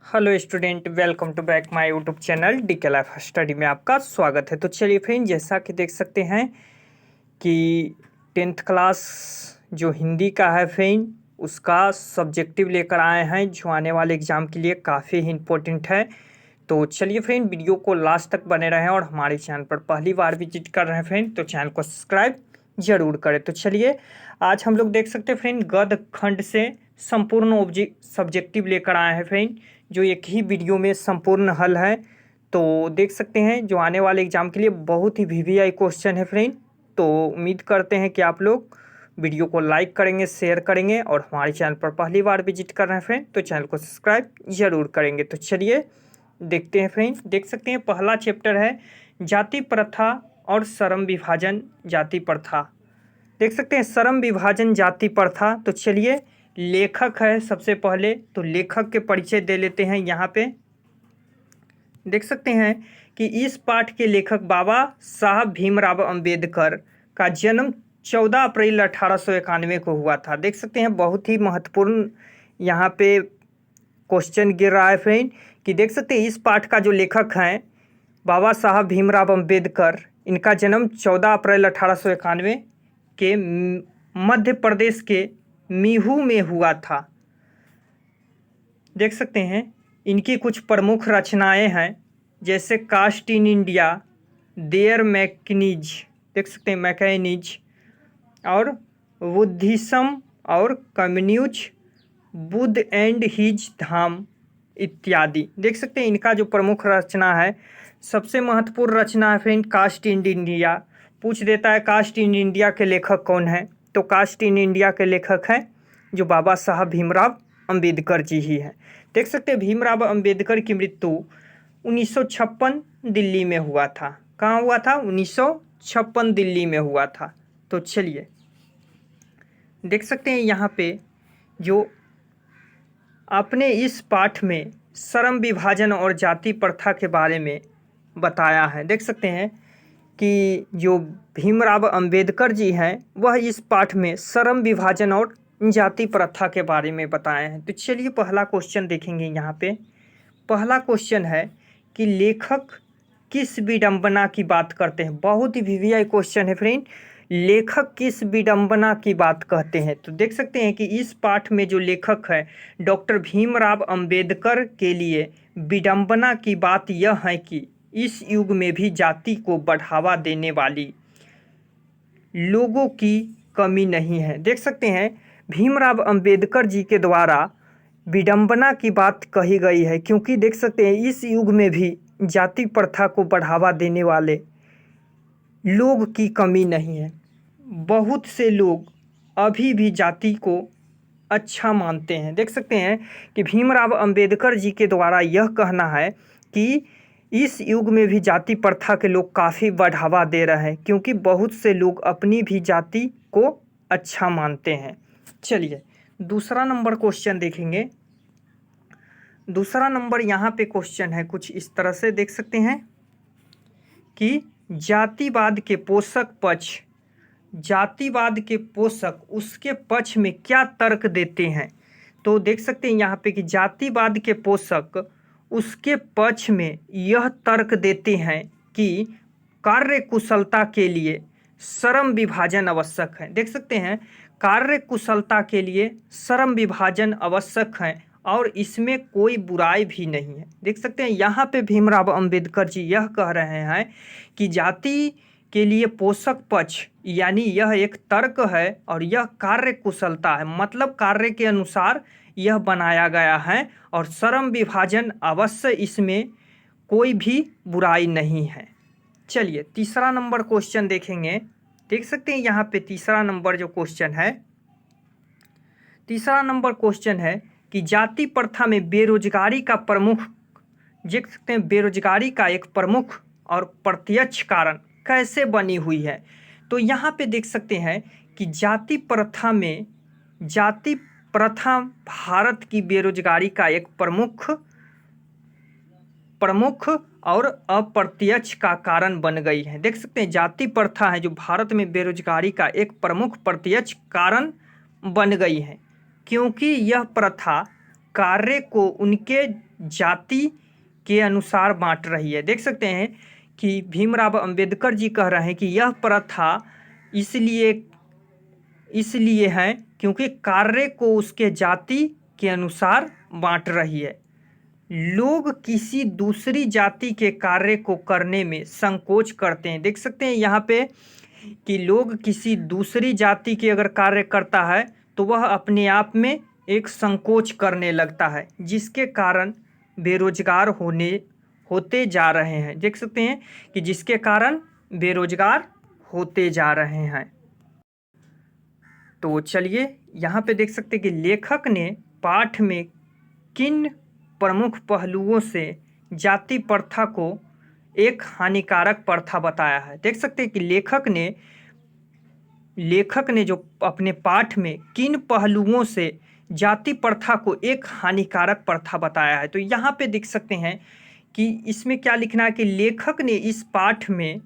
Hello student, welcome to back my YouTube channel DK life study में आपका स्वागत है। तो चलिए फ्रेंड, जैसा कि देख सकते हैं कि 10th क्लास जो हिंदी का है फ्रेंड, उसका सब्जेक्टिव लेकर आए हैं जो आने वाले एग्ज़ाम के लिए काफ़ी इम्पोर्टेंट है। तो चलिए फ्रेंड, वीडियो को लास्ट तक बने रहें और हमारे चैनल पर पहली बार विजिट कर रहे हैं फ्रेंड तो चैनल को सब्सक्राइब जरूर करें। तो चलिए आज हम लोग देख सकते हैं फ्रेंड, गद्य खंड से संपूर्ण सब्जेक्टिव लेकर आए हैं फ्रेंड, जो एक ही वीडियो में संपूर्ण हल है। तो देख सकते हैं जो आने वाले एग्जाम के लिए बहुत ही वीवीआई क्वेश्चन है फ्रेंड। तो उम्मीद करते हैं कि आप लोग वीडियो को लाइक करेंगे, शेयर करेंगे और हमारे चैनल पर पहली बार विजिट कर रहे हैं फ्रेंड तो चैनल को सब्सक्राइब जरूर करेंगे। तो चलिए देखते हैं फ्रेंड, देख सकते हैं पहला चैप्टर है जाति प्रथा और श्रम विभाजन जाति प्रथा। देख सकते हैं श्रम विभाजन जाति प्रथा। तो चलिए लेखक है सबसे पहले, तो लेखक के परिचय दे लेते हैं। यहाँ पे देख सकते हैं कि इस पाठ के लेखक बाबा साहब भीमराव अंबेडकर का जन्म 14 अप्रैल 1891 को हुआ था। देख सकते हैं बहुत ही महत्वपूर्ण यहाँ पे क्वेश्चन गिर रहा है फ्रेंड, कि देख सकते हैं इस पाठ का जो लेखक हैं बाबा साहब भीमराव अंबेडकर, इनका जन्म 14 अप्रैल 1891 के मध्य प्रदेश के मीहू में हुआ था। देख सकते हैं इनकी कुछ प्रमुख रचनाएं हैं, जैसे कास्ट इन इंडिया, देयर मैकनिज, देख सकते हैं मैकेनिज, और बुद्धिज्म और कम्युनिज, बुद्ध एंड हिज धाम इत्यादि। देख सकते हैं इनका जो प्रमुख रचना है, सबसे महत्वपूर्ण रचना है फ्रेंड कास्ट इन इंडिया। पूछ देता है कास्ट इन इंडिया के लेखक कौन है, तो कास्ट इन इंडिया के लेखक हैं जो बाबा साहब भीमराव अंबेडकर जी ही हैं। देख सकते हैं भीमराव अंबेडकर की मृत्यु 1956 दिल्ली में हुआ था। कहाँ हुआ था? 1956 दिल्ली में हुआ था। तो चलिए देख सकते हैं यहाँ पे जो आपने इस पाठ में श्रम विभाजन और जाति प्रथा के बारे में बताया है। देख सकते हैं कि जो भीमराव अंबेडकर जी हैं वह इस पाठ में श्रम विभाजन और जाति प्रथा के बारे में बताए हैं। तो चलिए पहला क्वेश्चन देखेंगे। यहाँ पे पहला क्वेश्चन है कि लेखक किस विडंबना की बात करते हैं। बहुत ही वीवीआई क्वेश्चन है फ्रेंड, लेखक किस विडंबना की बात कहते हैं। तो देख सकते हैं कि इस पाठ में जो लेखक है डॉक्टर भीमराव अंबेडकर के लिए विडंबना की बात यह है कि इस युग में भी जाति को बढ़ावा देने वाली लोगों की कमी नहीं है। देख सकते हैं भीमराव अंबेडकर जी के द्वारा विडंबना की बात कही गई है, क्योंकि देख सकते हैं इस युग में भी जाति प्रथा को बढ़ावा देने वाले लोग की कमी नहीं है। बहुत से लोग अभी भी जाति को अच्छा मानते हैं। देख सकते हैं कि भीमराव अंबेडकर जी के द्वारा यह कहना है कि इस युग में भी जाति प्रथा के लोग काफ़ी बढ़ावा दे रहे हैं, क्योंकि बहुत से लोग अपनी भी जाति को अच्छा मानते हैं। चलिए दूसरा नंबर क्वेश्चन देखेंगे। दूसरा नंबर यहाँ पे क्वेश्चन है कुछ इस तरह से, देख सकते हैं कि जातिवाद के पोषक पक्ष, जातिवाद के पोषक उसके पक्ष में क्या तर्क देते हैं। तो देख सकते हैं यहाँ पे कि जातिवाद के पोषक उसके पक्ष में यह तर्क देते हैं कि कार्य कुशलता के लिए श्रम विभाजन आवश्यक है। देख सकते हैं कार्य कुशलता के लिए श्रम विभाजन आवश्यक है और इसमें कोई बुराई भी नहीं है। देख सकते हैं यहाँ पे भीमराव अंबेडकर जी यह कह रहे हैं कि जाति के लिए पोषक पक्ष यानी यह एक तर्क है और यह कार्य कुशलता है, मतलब कार्य के अनुसार यह बनाया गया है और श्रम विभाजन अवश्य, इसमें कोई भी बुराई नहीं है। चलिए तीसरा नंबर क्वेश्चन देखेंगे। देख सकते हैं यहाँ पे तीसरा नंबर जो क्वेश्चन है, तीसरा नंबर क्वेश्चन है कि जाति प्रथा में बेरोजगारी का प्रमुख, देख सकते हैं बेरोजगारी का एक प्रमुख और प्रत्यक्ष कारण कैसे बनी हुई है। तो यहाँ पे देख सकते हैं कि जाति प्रथा में, जाति प्रथा भारत की बेरोजगारी का एक प्रमुख और अप्रत्यक्ष का कारण बन गई है। देख सकते हैं जाति प्रथा है जो भारत में बेरोजगारी का एक प्रमुख प्रत्यक्ष कारण बन गई है, क्योंकि यह प्रथा कार्य को उनके जाति के अनुसार बांट रही है। देख सकते हैं कि भीमराव अंबेडकर जी कह रहे हैं कि यह प्रथा इसलिए है क्योंकि कार्य को उसके जाति के अनुसार बांट रही है। लोग किसी दूसरी जाति के कार्य को करने में संकोच करते हैं। देख सकते हैं यहाँ पे कि लोग किसी दूसरी जाति के अगर कार्य करता है तो वह अपने आप में एक संकोच करने लगता है, जिसके कारण बेरोजगार होते जा रहे हैं। देख सकते हैं कि जिसके कारण बेरोजगार होते जा रहे हैं। तो चलिए यहाँ पे देख सकते हैं कि लेखक ने पाठ में किन प्रमुख पहलुओं से जाति प्रथा को एक हानिकारक प्रथा बताया है। देख सकते हैं कि लेखक ने जो अपने पाठ में किन पहलुओं से जाति प्रथा को एक हानिकारक प्रथा बताया है। तो यहाँ पे देख सकते हैं कि इसमें क्या लिखना है कि लेखक ने इस पाठ में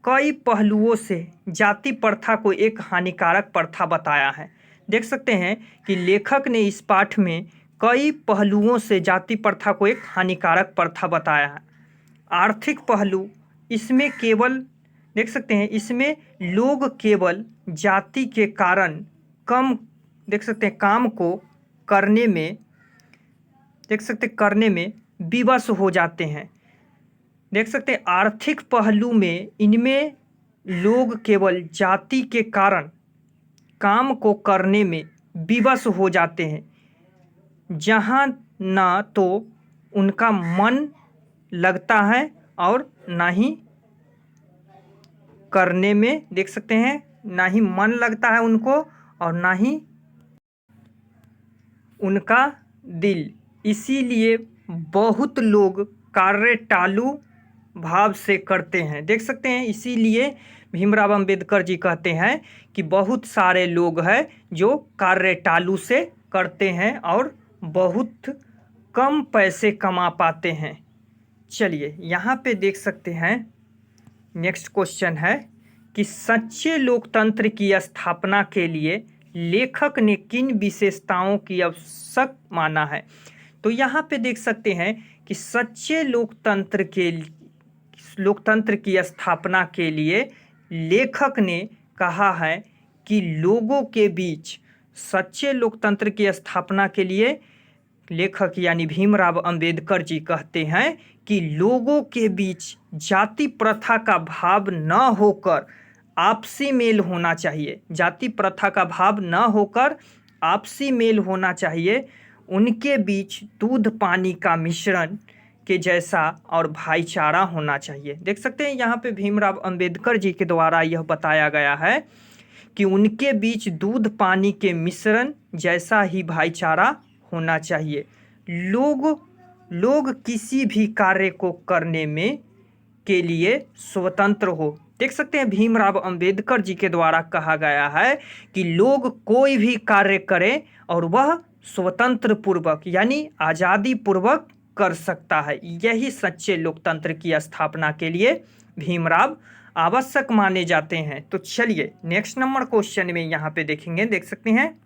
कई पहलुओं से जाति प्रथा को एक हानिकारक प्रथा बताया है। देख सकते हैं कि लेखक ने इस पाठ में कई पहलुओं से जाति प्रथा को एक हानिकारक प्रथा बताया है। आर्थिक पहलू, इसमें केवल देख सकते हैं इसमें लोग केवल जाति के कारण देख सकते हैं काम को करने में विवश हो जाते हैं। देख सकते हैं आर्थिक पहलू में इनमें लोग केवल जाति के कारण काम को करने में विवश हो जाते हैं, जहाँ ना तो उनका मन लगता है और ना ही करने में देख सकते हैं ना ही मन लगता है उनको और ना ही उनका दिल। इसीलिए बहुत लोग कार्य टालू भाव से करते हैं। देख सकते हैं इसीलिए भीमराव अंबेडकर जी कहते हैं कि बहुत सारे लोग हैं जो कार्य टालू से करते हैं और बहुत कम पैसे कमा पाते हैं। चलिए यहाँ पे देख सकते हैं नेक्स्ट क्वेश्चन है कि सच्चे लोकतंत्र की स्थापना के लिए लेखक ने किन विशेषताओं की आवश्यक माना है। तो यहाँ पे देख सकते हैं कि सच्चे लोकतंत्र की स्थापना के लिए लेखक ने कहा है कि लोगों के बीच सच्चे लोकतंत्र की स्थापना के लिए लेखक यानी भीमराव अंबेडकर जी कहते हैं कि लोगों के बीच जाति प्रथा का भाव न होकर आपसी मेल होना चाहिए। जाति प्रथा का भाव न होकर आपसी मेल होना चाहिए। उनके बीच दूध पानी का मिश्रण के जैसा और भाईचारा होना चाहिए। देख सकते हैं यहाँ पे भीमराव अंबेडकर जी के द्वारा यह बताया गया है कि उनके बीच दूध पानी के मिश्रण जैसा ही भाईचारा होना चाहिए। लोग किसी भी कार्य को करने में के लिए स्वतंत्र हो। देख सकते हैं भीमराव अंबेडकर जी के द्वारा कहा गया है कि लोग कोई भी कार्य करें और वह स्वतंत्र पूर्वक यानी आज़ादी पूर्वक कर सकता है। यही सच्चे लोकतंत्र की स्थापना के लिए भीमराव आवश्यक माने जाते हैं। तो चलिए नेक्स्ट नंबर क्वेश्चन में यहाँ पे देखेंगे। देख सकते हैं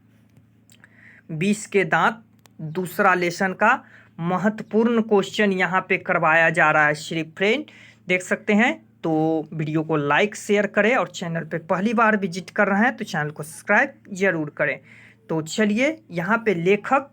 20 के दांत दूसरा लेसन का महत्वपूर्ण क्वेश्चन यहाँ पे करवाया जा रहा है श्री फ्रेंड। देख सकते हैं तो वीडियो को लाइक शेयर करें और चैनल पे पहली बार विजिट कर रहे हैं तो चैनल को सब्सक्राइब जरूर करें। तो चलिए यहाँ पे लेखक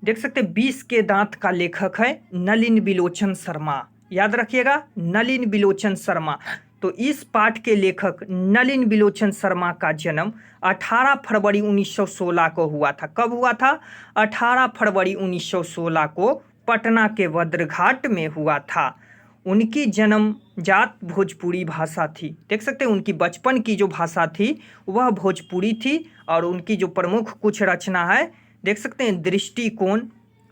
देख सकते हैं 20 के दांत का लेखक है नलिन बिलोचन शर्मा। याद रखिएगा नलिन बिलोचन शर्मा। तो इस पाठ के लेखक नलिन बिलोचन शर्मा का जन्म 18 फरवरी 1916 को हुआ था। कब हुआ था? 18 फरवरी 1916 को पटना के बद्रघाट में हुआ था। उनकी जन्मजात भोजपुरी भाषा थी। देख सकते हैं उनकी बचपन की जो भाषा थी वह भोजपुरी थी और उनकी जो प्रमुख कुछ रचना है देख सकते हैं दृष्टिकोण,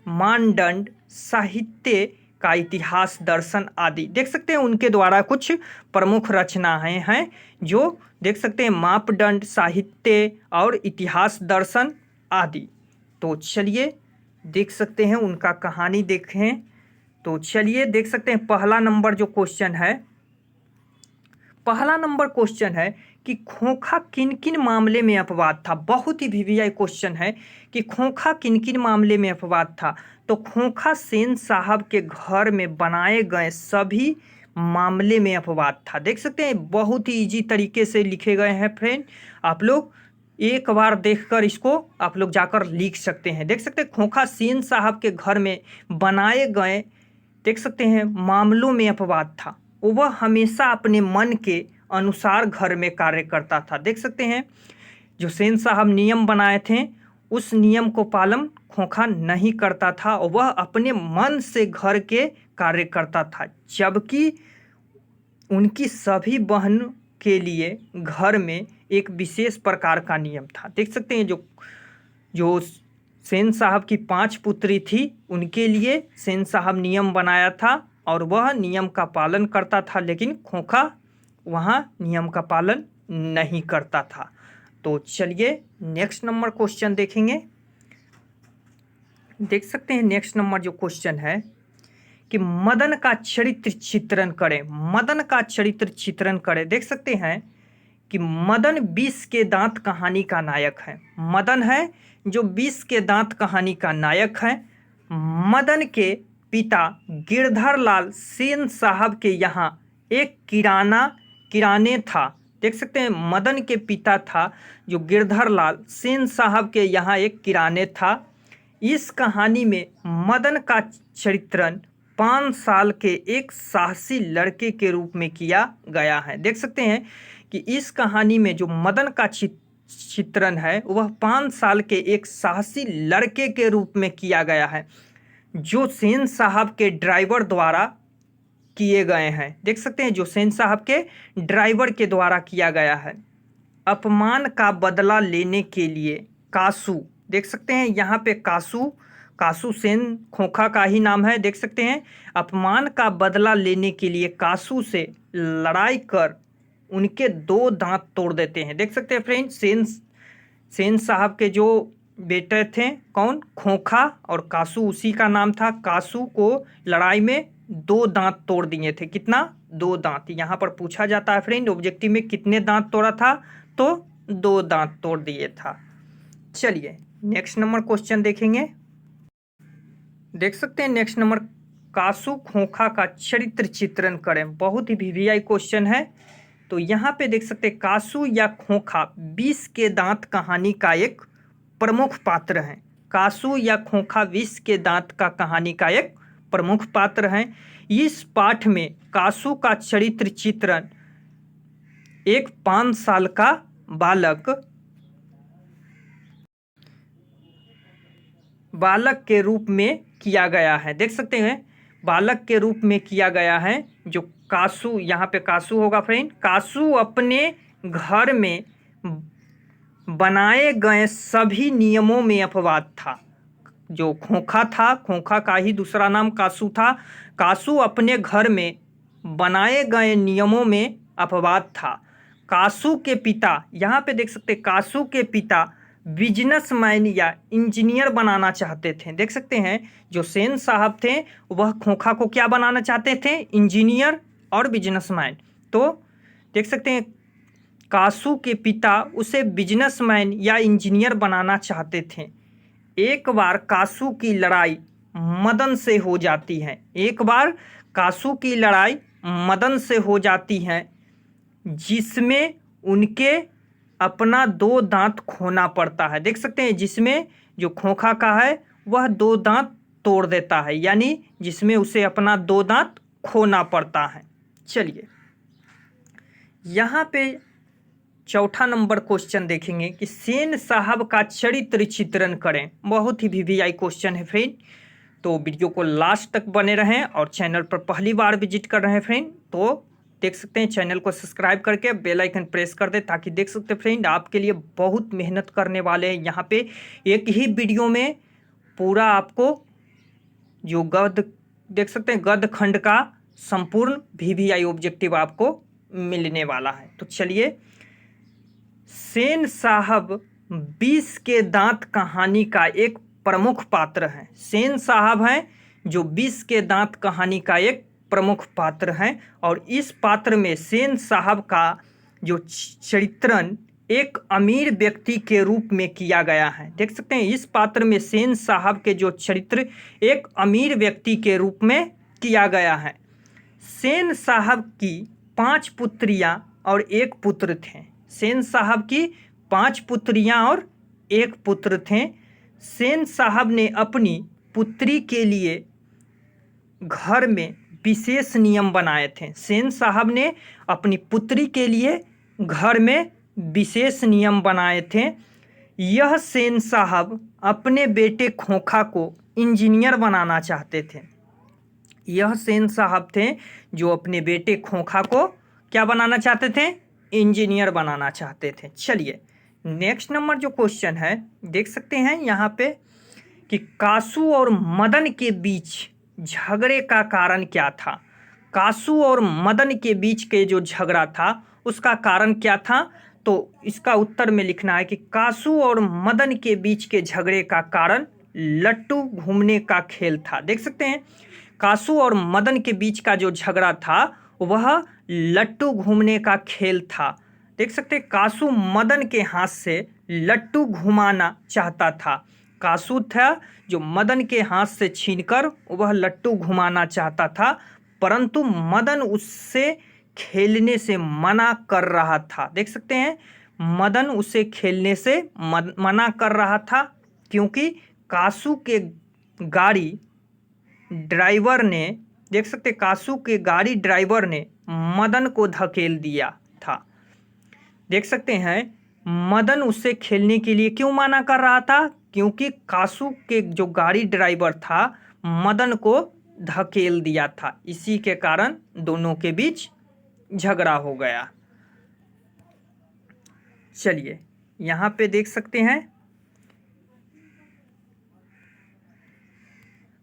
मानदंड, साहित्य का इतिहास, दर्शन आदि। देख सकते हैं उनके द्वारा कुछ प्रमुख रचनाएं हैं जो देख सकते हैं मापदंड, साहित्य और इतिहास, दर्शन आदि। तो चलिए देख सकते हैं उनका कहानी देखें। तो चलिए देख सकते हैं पहला नंबर जो क्वेश्चन है, पहला नंबर क्वेश्चन है कि खोखा किन किन मामले में अपवाद था। बहुत ही वीवीआई क्वेश्चन है कि खोखा किन किन मामले में अपवाद था। तो खोखा सेन साहब के घर में बनाए गए सभी मामले में अपवाद था। देख सकते हैं बहुत ही इजी तरीके से लिखे गए हैं फ्रेंड। आप लोग एक बार देखकर इसको आप लोग जाकर लिख सकते हैं। देख सकते हैं खोखा सेन साहब के घर में बनाए गए देख सकते हैं मामलों में अपवाद था। वह हमेशा अपने मन के अनुसार घर में कार्य करता था। देख सकते हैं जो सेन साहब नियम बनाए थे उस नियम को पालन खोखा नहीं करता था। वह अपने मन से घर के कार्य करता था, जबकि उनकी सभी बहन के लिए घर में एक विशेष प्रकार का नियम था। देख सकते हैं जो जो सेन साहब की 5 पुत्री थी उनके लिए सेन साहब नियम बनाया था और वह नियम का पालन करता था, लेकिन खोखा वहाँ नियम का पालन नहीं करता था। तो चलिए नेक्स्ट नंबर क्वेश्चन देखेंगे। देख सकते हैं नेक्स्ट नंबर जो क्वेश्चन है कि मदन का चरित्र चित्रण करें। मदन का चरित्र चित्रण करें। देख सकते हैं कि मदन 20 के दांत कहानी का नायक है। मदन है जो 20 के दांत कहानी का नायक है। मदन के पिता गिरधर लाल सेन साहब के यहाँ एक किराने था। देख सकते हैं मदन के पिता था जो गिरधर लाल सेन साहब के यहाँ एक किराने था। इस कहानी में मदन का चित्रण 5 साल के एक साहसी लड़के के रूप में किया गया है। देख सकते हैं कि इस कहानी में जो मदन का चित्रण है वह 5 साल के एक साहसी लड़के के रूप में किया गया है, जो सेन साहब के ड्राइवर द्वारा किए गए हैं। देख सकते हैं जो सेन साहब के ड्राइवर के द्वारा किया गया है। अपमान का बदला लेने के लिए कासू, देख सकते हैं यहाँ पे कासू सेन खोखा का ही नाम है। देख सकते हैं अपमान का बदला लेने के लिए कासू से लड़ाई कर उनके 2 दांत तोड़ देते हैं। देख सकते हैं फ्रेंड सेन साहब के जो बेटे थे कौन, खोखा और कासू उसी का नाम था। कासू को लड़ाई में 2 दांत तोड़ दिए थे। कितना? 2 दांत। यहाँ पर पूछा जाता है फ्रेंड ऑब्जेक्टिव में कितने दांत तोड़ा था, तो 2 दांत तोड़ दिए था। चलिए नेक्स्ट नंबर क्वेश्चन देखेंगे। देख सकते हैं नेक्स्ट नंबर कासू खोखा का चरित्र चित्रण करें। बहुत ही वीवीआई क्वेश्चन है। तो यहाँ पे देख सकते हैं कासू या खोखा 20 के दांत कहानी का एक प्रमुख पात्र है। कासू या खोखा 20 के दांत का कहानी का एक प्रमुख पात्र है। इस पाठ में कासू का चरित्र चित्रण एक 5 साल का बालक के रूप में किया गया है। देख सकते हैं बालक के रूप में किया गया है। जो कासू, यहाँ पे कासू होगा फ्रेंड, कासू अपने घर में बनाए गए सभी नियमों में अपवाद था। जो खोखा था, खोखा का ही दूसरा नाम कासू था। कासू अपने घर में बनाए गए नियमों में अपवाद था। कासू के पिता, यहाँ पे देख सकते कासू के पिता बिजनेसमैन या इंजीनियर बनाना चाहते थे। देख सकते हैं जो सेन साहब थे वह खोखा को क्या बनाना चाहते थे, इंजीनियर और बिजनेसमैन। तो देख सकते हैं कासू के पिता उसे बिजनेसमैन या इंजीनियर बनाना चाहते थे। एक बार कासू की लड़ाई मदन से हो जाती है। एक बार कासू की लड़ाई मदन से हो जाती है, जिसमें उनके अपना 2 दांत खोना पड़ता है। देख सकते हैं जिसमें जो खोखा का है वह 2 दांत तोड़ देता है, यानी जिसमें उसे अपना 2 दांत खोना पड़ता है। चलिए यहाँ पे चौथा नंबर क्वेश्चन देखेंगे कि सेन साहब का चरित्र चित्रण करें। बहुत ही वीवीआई क्वेश्चन है फ्रेंड। तो वीडियो को लास्ट तक बने रहें और चैनल पर पहली बार विजिट कर रहे हैं फ्रेंड तो देख सकते हैं चैनल को सब्सक्राइब करके बेल आइकन प्रेस कर दे, ताकि देख सकते हैं फ्रेंड आपके लिए बहुत मेहनत करने वाले हैं। यहाँ पे एक ही वीडियो में पूरा आपको जो गद्य देख सकते हैं गद्य खंड का संपूर्ण वीवीआई ऑब्जेक्टिव आपको मिलने वाला है। तो चलिए, सेन साहब 20 के दांत कहानी का एक प्रमुख पात्र हैं। सेन साहब हैं जो 20 के दांत कहानी का एक प्रमुख पात्र हैं और इस पात्र में सेन साहब का जो चरित्रण एक अमीर व्यक्ति के रूप में किया गया है। देख सकते हैं इस पात्र में सेन साहब के जो चरित्र एक अमीर व्यक्ति के रूप में किया गया है। सेन साहब की 5 पुत्रियां और 1 पुत्र थे। सेन साहब की 5 पुत्रियां और 1 पुत्र थे। सेन साहब ने अपनी पुत्री के लिए घर में विशेष नियम बनाए थे। सेन साहब ने अपनी पुत्री के लिए घर में विशेष नियम बनाए थे। यह सेन साहब अपने बेटे खोखा को इंजीनियर बनाना चाहते थे। यह सेन साहब थे जो अपने बेटे खोखा को क्या बनाना चाहते थे? इंजीनियर बनाना चाहते थे। चलिए नेक्स्ट नंबर जो क्वेश्चन है देख सकते हैं यहाँ पे कि कासू और मदन के बीच झगड़े का कारण क्या था। कासू और मदन के बीच के जो झगड़ा था उसका कारण क्या था? तो इसका उत्तर में लिखना है कि कासू और मदन के बीच के झगड़े का कारण लट्टू घूमने का खेल था। देख सकते हैं कासू और मदन के बीच का जो झगड़ा था वह लट्टू घूमने का खेल था। देख सकते हैं कासू मदन के हाथ से लट्टू घुमाना चाहता था। कासू था जो मदन के हाथ से छीनकर वह लट्टू घुमाना चाहता था, परंतु मदन उससे खेलने से मना कर रहा था। देख सकते हैं मदन उसे खेलने से मना कर रहा था क्योंकि कासू के गाड़ी ड्राइवर ने देख सकते कासू के गाड़ी ड्राइवर ने मदन को धकेल दिया था। देख सकते हैं मदन उससे खेलने के लिए क्यों मना कर रहा था? क्योंकि कासू के जो गाड़ी ड्राइवर था मदन को धकेल दिया था। इसी के कारण दोनों के बीच झगड़ा हो गया। चलिए यहाँ पे देख सकते हैं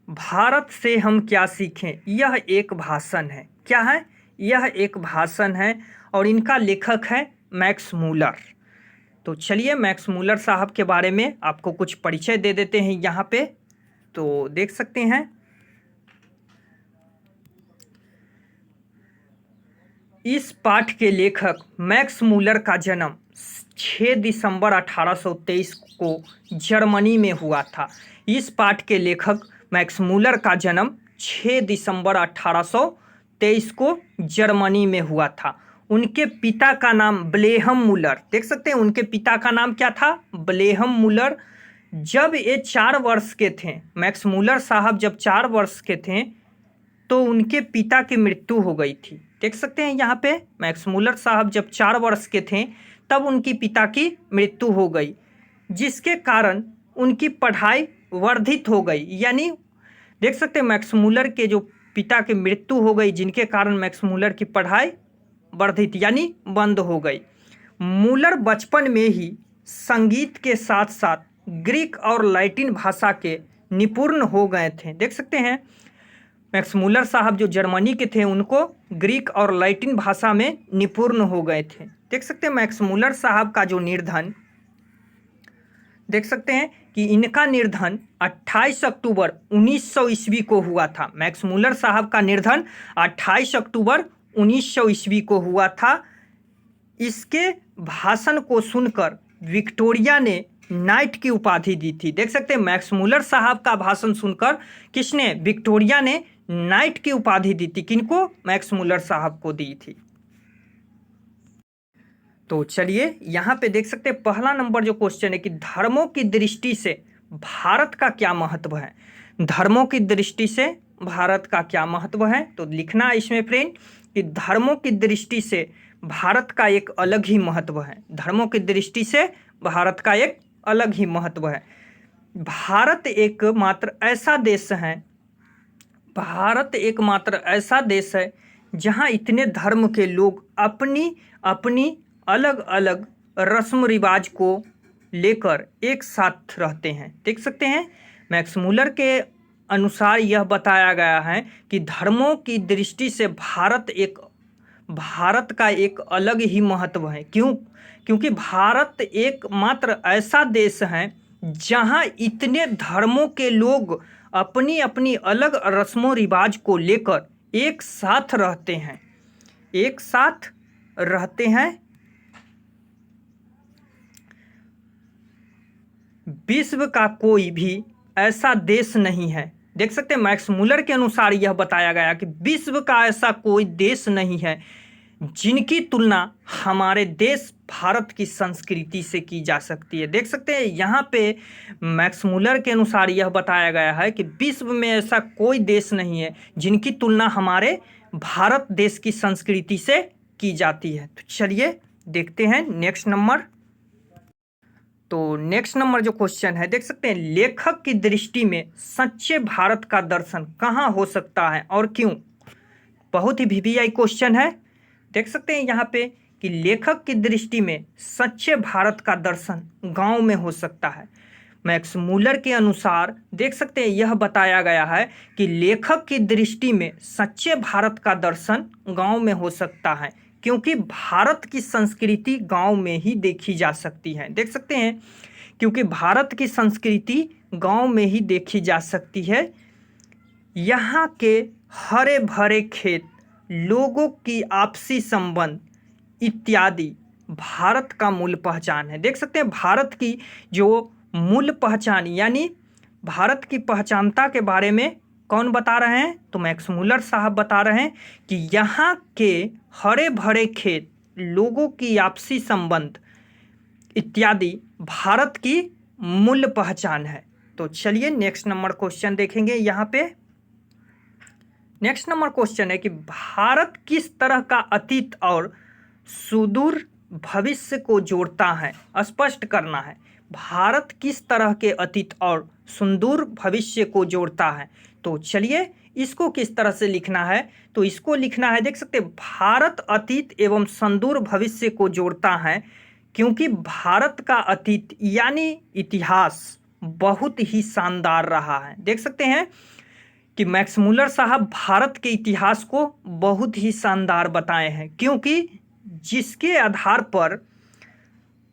भारत से हम क्या सीखें। यह एक भाषण है। क्या है? यह एक भाषण है और इनका लेखक है मैक्स मूलर। तो चलिए मैक्स मूलर साहब के बारे में आपको कुछ परिचय दे देते हैं यहाँ पे। तो देख सकते हैं इस पाठ के लेखक मैक्स मूलर का जन्म 6 दिसंबर 1823 को जर्मनी में हुआ था। इस पाठ के लेखक मैक्स मूलर का जन्म 6 दिसंबर 1823 को जर्मनी में हुआ था। उनके पिता का नाम विल्हेम मूलर। देख सकते हैं उनके पिता का नाम क्या था? Wilhelm Müller. जब ये 4 वर्ष के थे, मैक्स मूलर साहब जब 4 वर्ष के थे तो उनके पिता की मृत्यु हो गई थी। देख सकते हैं यहाँ पे मैक्स मूलर साहब जब 4 वर्ष के थे तब उनकी पिता की मृत्यु हो गई, जिसके कारण उनकी पढ़ाई वर्धित हो गई। यानी देख सकते हैं मैक्स मूलर के जो पिता की मृत्यु हो गई जिनके कारण मैक्स मूलर की पढ़ाई वर्धित यानी बंद हो गई। मूलर बचपन में ही संगीत के साथ साथ ग्रीक और लैटिन भाषा के निपुण हो गए थे। देख सकते हैं मैक्स मूलर साहब जो जर्मनी के थे उनको ग्रीक और लैटिन भाषा में निपुण हो गए थे। देख सकते हैं मैक्स मूलर साहब का जो निर्धन देख सकते हैं कि इनका निर्धन 28 अक्टूबर 1900 ईस्वी को हुआ था। मैक्स मूलर साहब का निर्धन 28 अक्टूबर 1900 ईस्वी को हुआ था। इसके भाषण को सुनकर विक्टोरिया ने नाइट की उपाधि दी थी। देख सकते हैं मैक्स मूलर साहब का भाषण सुनकर किसने? विक्टोरिया ने नाइट की उपाधि दी थी। किनको? मैक्स मूलर साहब को दी थी। तो चलिए यहाँ पे देख सकते हैं पहला नंबर जो क्वेश्चन है कि धर्मों की दृष्टि से भारत का क्या महत्व है। धर्मों की दृष्टि से भारत का क्या महत्व है? तो लिखना इसमें फ्रेंड कि धर्मों की दृष्टि से भारत का एक अलग ही महत्व है। धर्मों की दृष्टि से भारत का एक अलग ही महत्व है। भारत एकमात्र ऐसा देश है, भारत एकमात्र ऐसा देश है जहाँ इतने धर्म के लोग अपनी अपनी अलग अलग रस्म रिवाज को लेकर एक साथ रहते हैं। देख सकते हैं मैक्स मूलर के अनुसार यह बताया गया है कि धर्मों की दृष्टि से भारत का एक अलग ही महत्व है। क्यों? क्योंकि भारत एकमात्र ऐसा देश है जहां इतने धर्मों के लोग अपनी अपनी अलग रस्मों रिवाज को लेकर एक साथ रहते हैं, एक साथ रहते हैं विश्व का कोई भी ऐसा देश नहीं है, देख सकते हैं मैक्स मुलर के अनुसार यह बताया गया कि विश्व का ऐसा कोई देश नहीं है जिनकी तुलना हमारे देश भारत की संस्कृति से की जा सकती है। देख सकते हैं यहाँ पे मैक्स मुलर के अनुसार यह बताया गया है कि विश्व में ऐसा कोई देश नहीं है जिनकी तुलना हमारे भारत देश की संस्कृति से की जाती है। तो चलिए देखते हैं नेक्स्ट नंबर। तो नेक्स्ट नंबर जो क्वेश्चन है, देख सकते हैं लेखक की दृष्टि में सच्चे भारत का दर्शन कहाँ हो सकता है और क्यों। बहुत ही वीवीआई क्वेश्चन है। देख सकते हैं यहाँ पे कि लेखक की दृष्टि में सच्चे भारत का दर्शन गांव में हो सकता है। मैक्स मुलर के अनुसार देख सकते हैं यह बताया गया है कि लेखक की दृष्टि में सच्चे भारत का दर्शन गांव में हो सकता है, क्योंकि भारत की संस्कृति गांव में ही देखी जा सकती है। देख सकते हैं क्योंकि भारत की संस्कृति गांव में ही देखी जा सकती है। यहाँ के हरे भरे खेत, लोगों की आपसी संबंध इत्यादि भारत का मूल पहचान है। देख सकते हैं भारत की जो मूल पहचान यानी भारत की पहचानता के बारे में कौन बता रहे हैं, तो मैक्स मुलर साहब बता रहे हैं कि यहाँ के हरे भरे खेत, लोगों की आपसी संबंध इत्यादि भारत की मूल पहचान है। तो चलिए नेक्स्ट नंबर क्वेश्चन देखेंगे। यहाँ पे नेक्स्ट नंबर क्वेश्चन है कि भारत किस तरह का अतीत और सुदूर भविष्य को जोड़ता है, स्पष्ट करना है। भारत किस तरह के अतीत और सुदूर भविष्य को जोड़ता है। तो चलिए इसको किस तरह से लिखना है, तो इसको लिखना है, देख सकते हैं भारत अतीत एवं सुदूर भविष्य को जोड़ता है क्योंकि भारत का अतीत यानी इतिहास बहुत ही शानदार रहा है। देख सकते हैं कि मैक्स मुलर साहब भारत के इतिहास को बहुत ही शानदार बताए हैं, क्योंकि जिसके आधार पर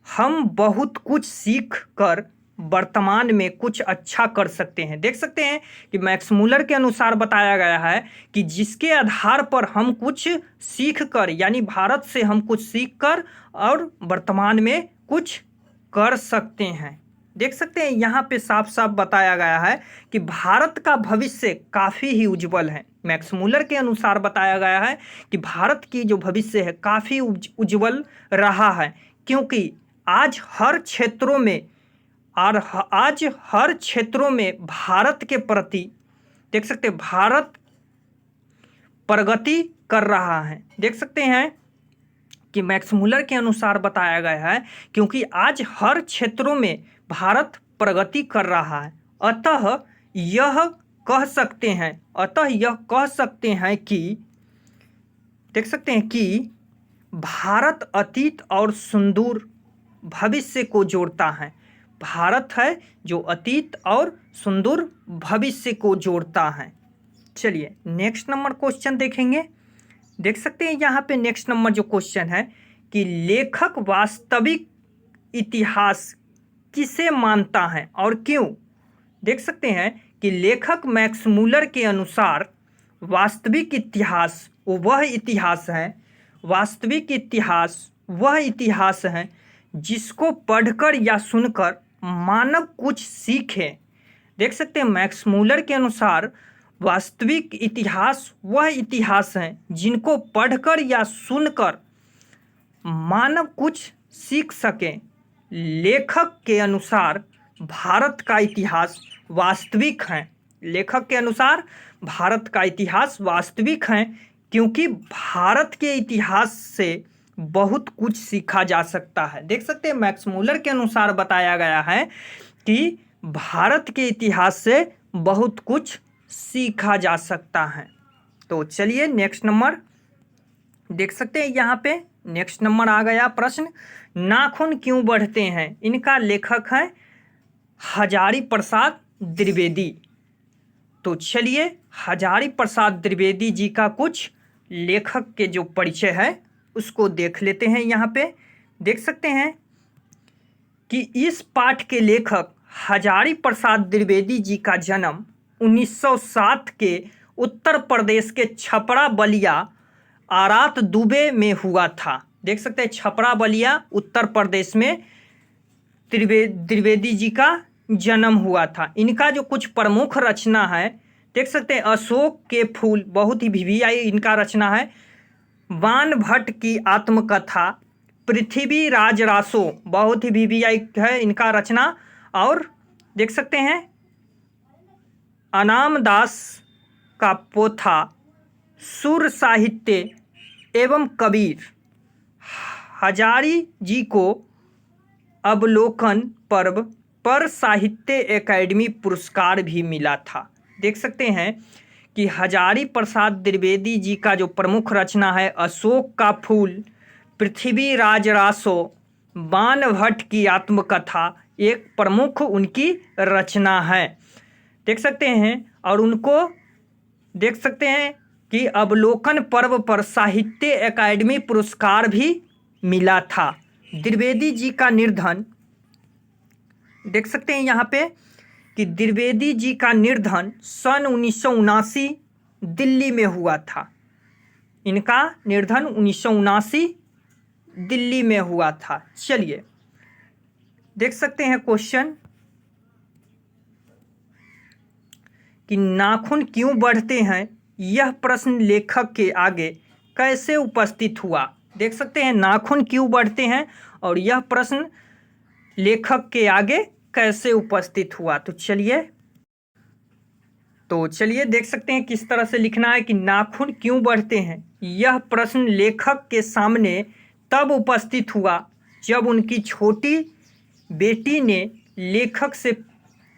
हम बहुत कुछ सीख कर वर्तमान में कुछ अच्छा कर सकते हैं। देख सकते हैं कि मैक्स मुलर के अनुसार बताया गया है कि जिसके आधार पर हम कुछ सीख कर यानी भारत से हम कुछ सीख कर और वर्तमान में कुछ कर सकते हैं। देख सकते हैं यहाँ पे साफ साफ बताया गया है कि भारत का भविष्य काफ़ी ही उज्जवल है। मैक्स मुलर के अनुसार बताया गया है कि भारत की जो भविष्य है काफ़ी उज्जवल रहा है, क्योंकि आज हर क्षेत्रों में भारत के प्रति देख सकते हैं भारत प्रगति कर रहा है। देख सकते हैं कि मैक्स मुलर के अनुसार बताया गया है क्योंकि आज हर क्षेत्रों में भारत प्रगति कर रहा है। अतः यह कह सकते हैं कि देख सकते हैं कि भारत अतीत और सुदूर भविष्य को जोड़ता है। भारत है जो अतीत और सुदूर भविष्य को जोड़ता है। चलिए नेक्स्ट नंबर क्वेश्चन देखेंगे। देख सकते हैं यहाँ पे नेक्स्ट नंबर जो क्वेश्चन है कि लेखक वास्तविक इतिहास किसे मानता है और क्यों। देख सकते हैं कि लेखक मैक्स मुलर के अनुसार वास्तविक इतिहास वह इतिहास है जिसको पढ़कर या सुनकर मानव कुछ सीखे। देख सकते हैं मैक्स मुलर के अनुसार वास्तविक इतिहास वह इतिहास है जिनको पढ़कर या सुनकर मानव कुछ सीख सके। लेखक के अनुसार भारत का इतिहास वास्तविक है। लेखक के अनुसार भारत का इतिहास वास्तविक है क्योंकि भारत के इतिहास से बहुत कुछ सीखा जा सकता है। देख सकते हैं मैक्स मुलर के अनुसार बताया गया है कि भारत के इतिहास से बहुत कुछ सीखा जा सकता है। तो चलिए नेक्स्ट नंबर देख सकते हैं। यहाँ पे नेक्स्ट नंबर आ गया प्रश्न, नाखून क्यों बढ़ते हैं। इनका लेखक है हजारी प्रसाद द्विवेदी। तो चलिए हजारी प्रसाद द्विवेदी जी का कुछ लेखक के जो परिचय है उसको देख लेते हैं। यहाँ पे देख सकते हैं कि इस पाठ के लेखक हजारी प्रसाद द्विवेदी जी का जन्म 1907 के उत्तर प्रदेश के छपरा बलिया आरात दुबे में हुआ था। देख सकते हैं छपरा बलिया उत्तर प्रदेश में द्विवेदी जी का जन्म हुआ था। इनका जो कुछ प्रमुख रचना है देख सकते हैं, अशोक के फूल बहुत ही वीवीआई इनका रचना है, बाणभट्ट की आत्मकथा, पृथ्वी राज रासो बहुत ही वीवीआई है इनका रचना, और देख सकते हैं अनामदास का पोथा, सुर साहित्य एवं कबीर। हजारी जी को अवलोकन पर्व पर साहित्य अकादमी पुरस्कार भी मिला था। देख सकते हैं कि हजारी प्रसाद द्विवेदी जी का जो प्रमुख रचना है अशोक का फूल, पृथ्वी राज रासो, बाणभट्ट की आत्मकथा एक प्रमुख उनकी रचना है। देख सकते हैं, और उनको देख सकते हैं कि अवलोकन पर्व पर साहित्य अकादमी पुरस्कार भी मिला था। द्विवेदी जी का निर्धन देख सकते हैं यहाँ पे कि द्विवेदी जी का निर्धन सन 1979 दिल्ली में हुआ था। इनका निर्धन 1979 दिल्ली में हुआ था। चलिए देख सकते हैं क्वेश्चन कि नाखून क्यों बढ़ते हैं, यह प्रश्न लेखक के आगे कैसे उपस्थित हुआ। देख सकते हैं नाखून क्यों बढ़ते हैं और यह प्रश्न लेखक के आगे कैसे उपस्थित हुआ। तो चलिए देख सकते हैं किस तरह से लिखना है कि नाखून क्यों बढ़ते हैं। यह प्रश्न लेखक के सामने तब उपस्थित हुआ जब उनकी छोटी बेटी ने लेखक से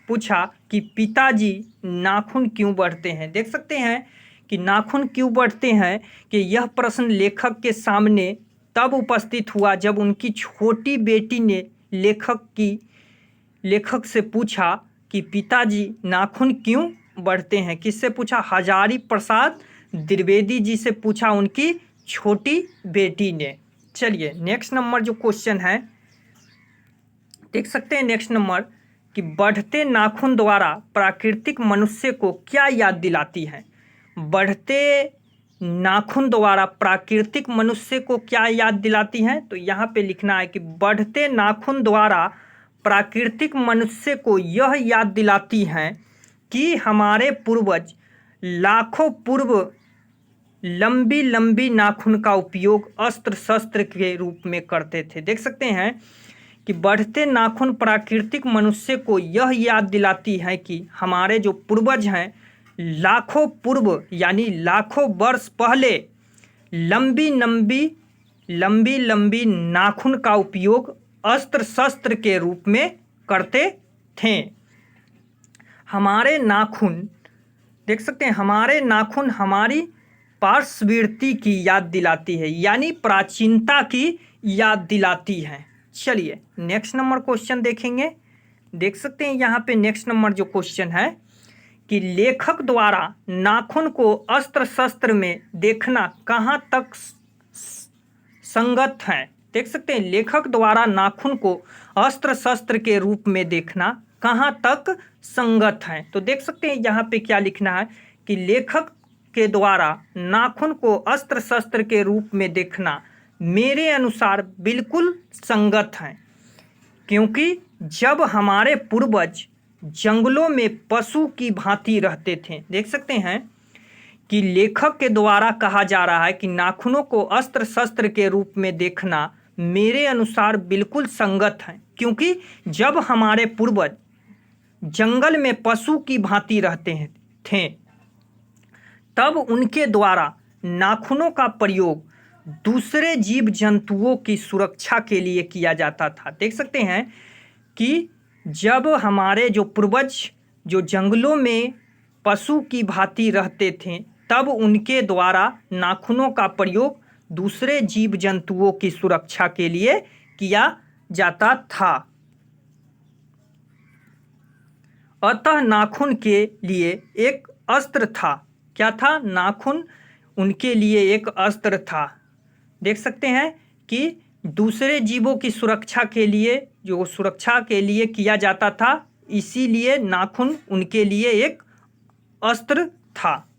पूछा कि पिताजी नाखून क्यों बढ़ते हैं। देख सकते हैं कि नाखून क्यों बढ़ते हैं कि यह प्रश्न लेखक के सामने तब उपस्थित हुआ जब उनकी छोटी बेटी ने लेखक से पूछा कि पिताजी नाखून क्यों बढ़ते हैं। किससे पूछा? हजारी प्रसाद द्विवेदी जी से पूछा उनकी छोटी बेटी ने। चलिए नेक्स्ट नंबर जो क्वेश्चन है देख सकते हैं, नेक्स्ट नंबर कि बढ़ते नाखून द्वारा प्राकृतिक मनुष्य को क्या याद दिलाती है। बढ़ते नाखून द्वारा प्राकृतिक मनुष्य को क्या याद दिलाती हैं। तो यहाँ पे लिखना है कि बढ़ते नाखून द्वारा प्राकृतिक मनुष्य को यह याद दिलाती हैं कि हमारे पूर्वज लाखों पूर्व लंबी लंबी नाखून का उपयोग अस्त्र शस्त्र के रूप में करते थे। देख सकते हैं कि बढ़ते नाखून प्राकृतिक मनुष्य को यह याद दिलाती है कि हमारे जो पूर्वज हैं लाखों पूर्व यानी लाखों वर्ष पहले लंबी लंबी नाखून का उपयोग अस्त्र शस्त्र के रूप में करते थे। हमारे नाखून देख सकते हैं, हमारे नाखून हमारी पार्श्ववर्ती की याद दिलाती है यानी प्राचीनता की याद दिलाती है। चलिए नेक्स्ट नंबर क्वेश्चन देखेंगे। देख सकते हैं यहाँ पे नेक्स्ट नंबर जो क्वेश्चन है कि लेखक द्वारा नाखून को अस्त्र शस्त्र में देखना कहाँ तक संगत है। देख सकते हैं लेखक द्वारा नाखून को अस्त्र शस्त्र के रूप में देखना कहाँ तक संगत है। तो देख सकते हैं यहाँ पे क्या लिखना है कि लेखक के द्वारा नाखून को अस्त्र शस्त्र के रूप में देखना मेरे अनुसार बिल्कुल संगत है, क्योंकि जब हमारे पूर्वज जंगलों में पशु की भांति रहते थे। देख सकते हैं कि लेखक के द्वारा कहा जा रहा है कि नाखूनों को अस्त्र शस्त्र के रूप में देखना मेरे अनुसार बिल्कुल संगत है, क्योंकि जब हमारे पूर्वज जंगल में पशु की भांति रहते थे तब उनके द्वारा नाखूनों का प्रयोग दूसरे जीव जंतुओं की सुरक्षा के लिए किया जाता था। देख सकते हैं कि जब हमारे जो पूर्वज जो जंगलों में पशु की भांति रहते थे तब उनके द्वारा नाखूनों का प्रयोग दूसरे जीव जंतुओं की सुरक्षा के लिए किया जाता था। अतः नाखून के लिए एक अस्त्र था। क्या था? नाखून उनके लिए एक अस्त्र था। देख सकते हैं कि दूसरे जीवों की सुरक्षा के लिए किया जाता था, इसीलिए नाखून उनके लिए एक अस्त्र था।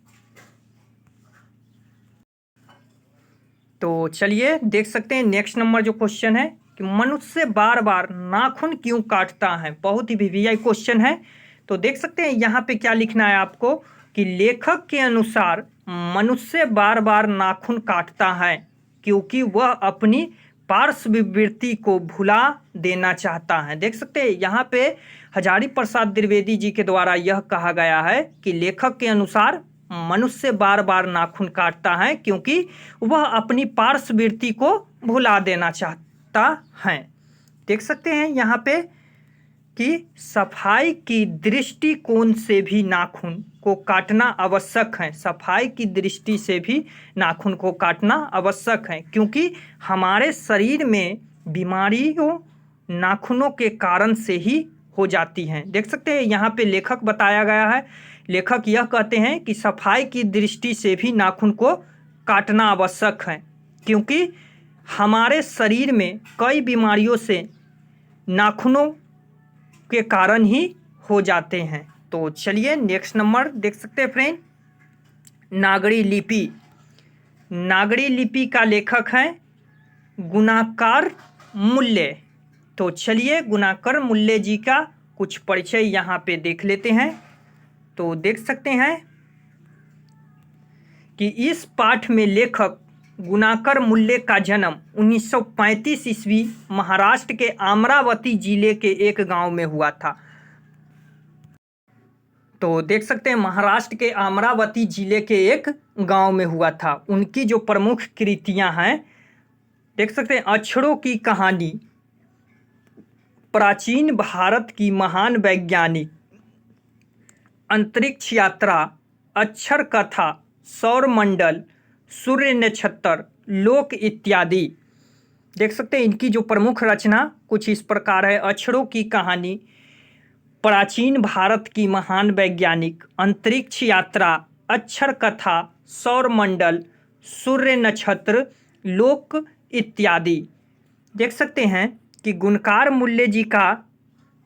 तो चलिए देख सकते हैं नेक्स्ट नंबर जो क्वेश्चन है कि मनुष्य बार बार नाखून क्यों काटता है। बहुत ही वीवीआई क्वेश्चन है। तो देख सकते हैं यहाँ पे क्या लिखना है आपको कि लेखक के अनुसार मनुष्य बार बार नाखून काटता है क्योंकि वह अपनी पार्श्ववृत्ति को भुला देना चाहता है। देख सकते हैं यहाँ पे हजारी प्रसाद द्विवेदी जी के द्वारा यह कहा गया है कि लेखक के अनुसार मनुष्य बार बार नाखून काटता है क्योंकि वह अपनी पार्श्ववृत्ति को भुला देना चाहता है। देख सकते हैं यहाँ पे कि सफाई की दृष्टिकोण से भी नाखून को काटना आवश्यक है। सफाई की दृष्टि से भी नाखून को काटना आवश्यक है क्योंकि हमारे शरीर में बीमारियों नाखूनों के कारण से ही हो जाती हैं। देख सकते हैं यहाँ पे लेखक बताया गया है। लेखक यह कहते हैं कि सफाई की दृष्टि से भी नाखून को काटना आवश्यक है क्योंकि हमारे शरीर में कई बीमारियों से नाखूनों के कारण ही हो जाते हैं। तो चलिए नेक्स्ट नंबर देख सकते हैं फ्रेंड, नागरी लिपि। नागरी लिपि का लेखक है गुणाकर मूल्य। तो चलिए गुणाकर मूल्य जी का कुछ परिचय यहाँ पे देख लेते हैं। तो देख सकते हैं कि इस पाठ में लेखक गुणाकर मूल्य का जन्म 1935 ईस्वी महाराष्ट्र के अमरावती जिले के एक गांव में हुआ था। तो देख सकते हैं महाराष्ट्र के अमरावती जिले के एक गांव में हुआ था। उनकी जो प्रमुख कृतियां हैं देख सकते हैं, अक्षरों की कहानी, प्राचीन भारत की महान वैज्ञानिक, अंतरिक्ष यात्रा, अक्षर कथा, सौरमंडल, सूर्य नक्षत्र, लोक इत्यादि। देख सकते हैं इनकी जो प्रमुख रचना कुछ इस प्रकार है। अक्षरों की कहानी, प्राचीन भारत की महान वैज्ञानिक, अंतरिक्ष यात्रा, अक्षर कथा, सौरमंडल, सूर्य नक्षत्र, लोक इत्यादि। देख सकते हैं कि गुणकार मूल्य जी का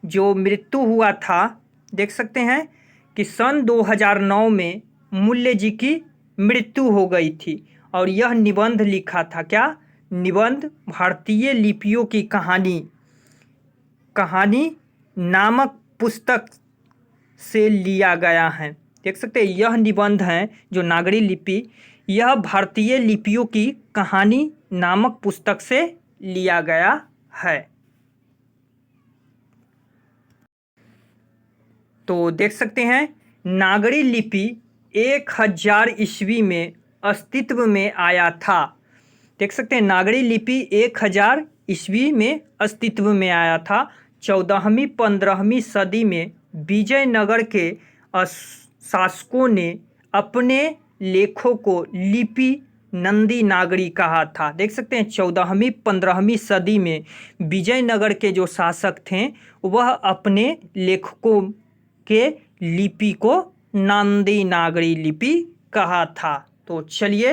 जो मृत्यु हुआ था, देख सकते हैं कि सन 2009 में मूल्य जी की मृत्यु हो गई थी और यह निबंध लिखा था। क्या निबंध? भारतीय लिपियों की कहानी नामक पुस्तक से लिया गया है। देख सकते हैं यह निबंध है जो नागरी लिपि, यह भारतीय लिपियों की कहानी नामक पुस्तक से लिया गया है। तो देख सकते हैं नागरी लिपि 1000 ईस्वी में अस्तित्व में आया था। देख सकते हैं नागरी लिपि 1000 ईस्वी में अस्तित्व में आया था। 14वीं 15वीं सदी में विजयनगर के शासकों ने अपने लेखों को लिपि नंदी नागरी कहा था। देख सकते हैं 14वीं 15वीं सदी में विजयनगर के जो शासक थे वह अपने लेखकों के लिपि को नंदी नागरी लिपि कहा था। तो चलिए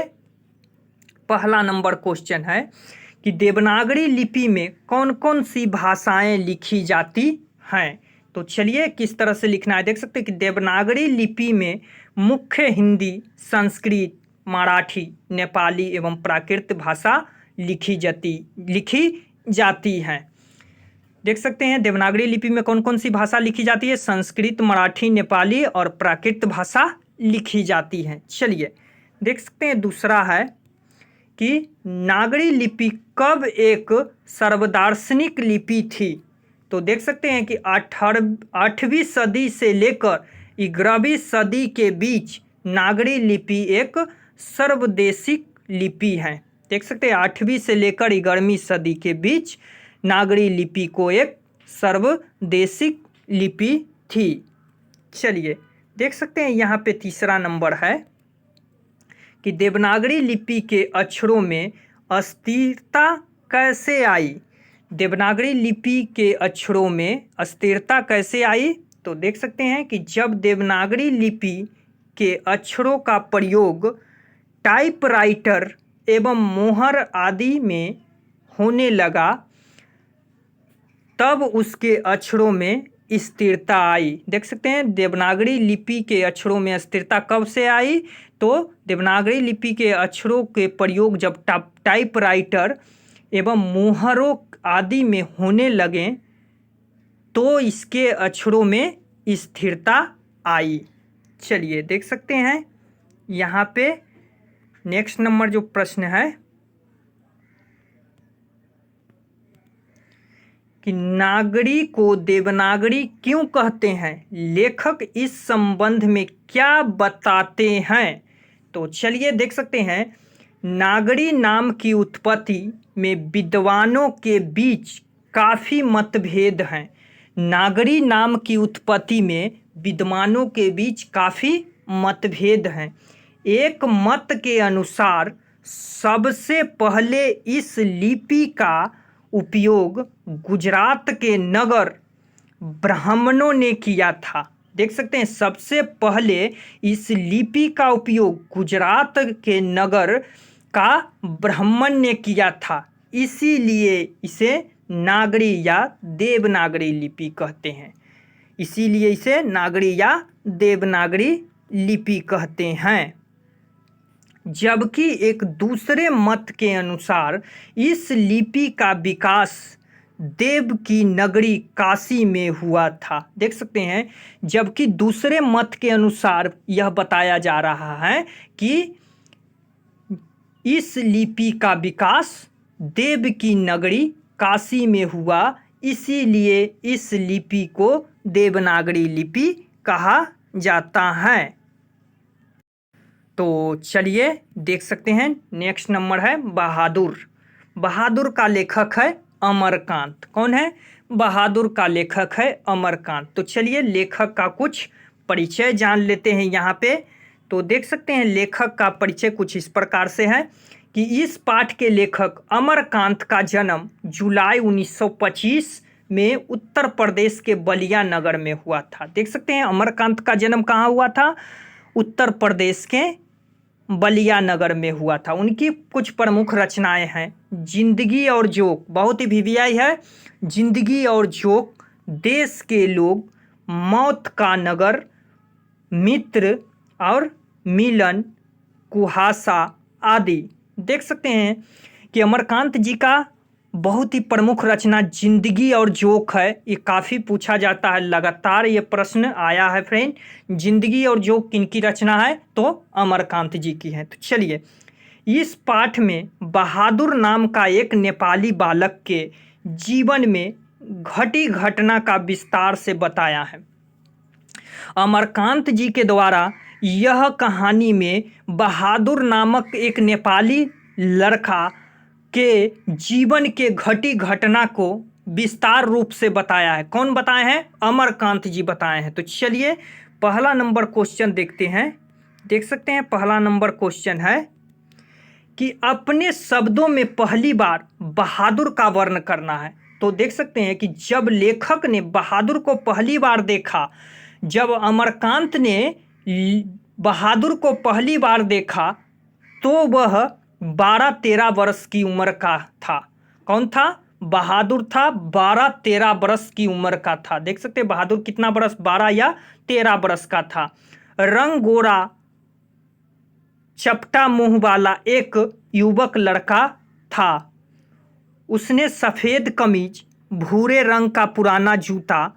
पहला नंबर क्वेश्चन है कि देवनागरी लिपि में कौन कौन सी भाषाएं लिखी जाती हैं। तो चलिए किस तरह से लिखना है। देख सकते हैं कि देवनागरी लिपि में मुख्य हिंदी, संस्कृत, मराठी, नेपाली एवं प्राकृत भाषा लिखी जाती हैं। देख सकते हैं देवनागरी लिपि में कौन कौन सी भाषा लिखी जाती है। संस्कृत, मराठी, नेपाली और प्राकृत भाषा लिखी जाती हैं। चलिए देख सकते हैं दूसरा है कि नागरी लिपि कब एक सर्वदार्शनिक लिपि थी। तो देख सकते हैं कि 8वीं सदी से लेकर 11वीं सदी के बीच नागरी लिपि एक सर्वदेशिक लिपि है। देख सकते हैं 8वीं से लेकर 11वीं सदी के बीच नागरी लिपि को एक सर्वदेशिक लिपि थी। चलिए देख सकते हैं यहाँ पे तीसरा नंबर है कि देवनागरी लिपि के अक्षरों में अस्थिरता कैसे आई। देवनागरी लिपि के अक्षरों में अस्थिरता कैसे आई। तो देख सकते हैं कि जब देवनागरी लिपि के अक्षरों का प्रयोग टाइपराइटर एवं मोहर आदि में होने लगा तब उसके अक्षरों में स्थिरता आई। देख सकते हैं देवनागरी लिपि के अक्षरों में स्थिरता कब से आई। तो देवनागरी लिपि के अक्षरों के प्रयोग जब टाइपराइटर एवं मुहरों आदि में होने लगे तो इसके अक्षरों में स्थिरता आई। चलिए देख सकते हैं यहाँ पे नेक्स्ट नंबर जो प्रश्न है कि नागरी को देवनागरी क्यों कहते हैं, लेखक इस संबंध में क्या बताते हैं। तो चलिए देख सकते हैं नागरी नाम की उत्पत्ति में विद्वानों के बीच काफ़ी मतभेद हैं। नागरी नाम की उत्पत्ति में विद्वानों के बीच काफ़ी मतभेद हैं। एक मत के अनुसार सबसे पहले इस लिपि का उपयोग गुजरात के नगर ब्राह्मणों ने किया था। देख सकते हैं सबसे पहले इस लिपि का उपयोग गुजरात के नगर का ब्राह्मण ने किया था, इसीलिए इसे नागरी या देवनागरी लिपि कहते हैं। इसीलिए इसे नागरी या देवनागरी लिपि कहते हैं। जबकि एक दूसरे मत के अनुसार इस लिपि का विकास देव की नगरी काशी में हुआ था। देख सकते हैं जबकि दूसरे मत के अनुसार यह बताया जा रहा है कि इस लिपि का विकास देव की नगरी काशी में हुआ, इसीलिए इस लिपि को देवनागरी लिपि कहा जाता है। तो चलिए देख सकते हैं नेक्स्ट नंबर है बहादुर। बहादुर का लेखक है अमरकांत। कौन है? बहादुर का लेखक है अमरकांत। तो चलिए लेखक का कुछ परिचय जान लेते हैं यहाँ पे। तो देख सकते हैं लेखक का परिचय कुछ इस प्रकार से है कि इस पाठ के लेखक अमरकांत का जन्म जुलाई 1925 में उत्तर प्रदेश के बलिया नगर में हुआ था। देख सकते हैं अमरकांत का जन्म कहाँ हुआ था? उत्तर प्रदेश के बलिया नगर में हुआ था। उनकी कुछ प्रमुख रचनाएं हैं जिंदगी और जोक, बहुत ही वीवीआई है। जिंदगी और जोक, देश के लोग, मौत का नगर, मित्र और मिलन, कुहासा आदि। देख सकते हैं कि अमरकांत जी का बहुत ही प्रमुख रचना जिंदगी और जोक है। ये काफ़ी पूछा जाता है, लगातार ये प्रश्न आया है फ्रेंड। जिंदगी और जोक किनकी रचना है? तो अमरकांत जी की है। तो चलिए इस पाठ में बहादुर नाम का एक नेपाली बालक के जीवन में घटी घटना का विस्तार से बताया है। अमरकांत जी के द्वारा यह कहानी में बहादुर नामक एक नेपाली लड़का के जीवन के घटी घटना को विस्तार रूप से बताया है। कौन बताए हैं? अमरकांत जी बताए हैं। तो चलिए पहला नंबर क्वेश्चन देखते हैं। देख सकते हैं पहला नंबर क्वेश्चन है कि अपने शब्दों में पहली बार बहादुर का वर्ण करना है। तो देख सकते हैं कि जब लेखक ने बहादुर को पहली बार देखा, जब अमरकांत ने बहादुर को पहली बार देखा तो वह 12-13 वर्ष की उम्र का था। कौन था? बहादुर था, 12-13 वर्ष की उम्र का था। देख सकते हैं बहादुर कितना वर्ष, 12 या 13 वर्ष का था। रंग गोरा चपटा मुंह वाला एक युवक लड़का था। उसने सफ़ेद कमीज, भूरे रंग का पुराना जूता,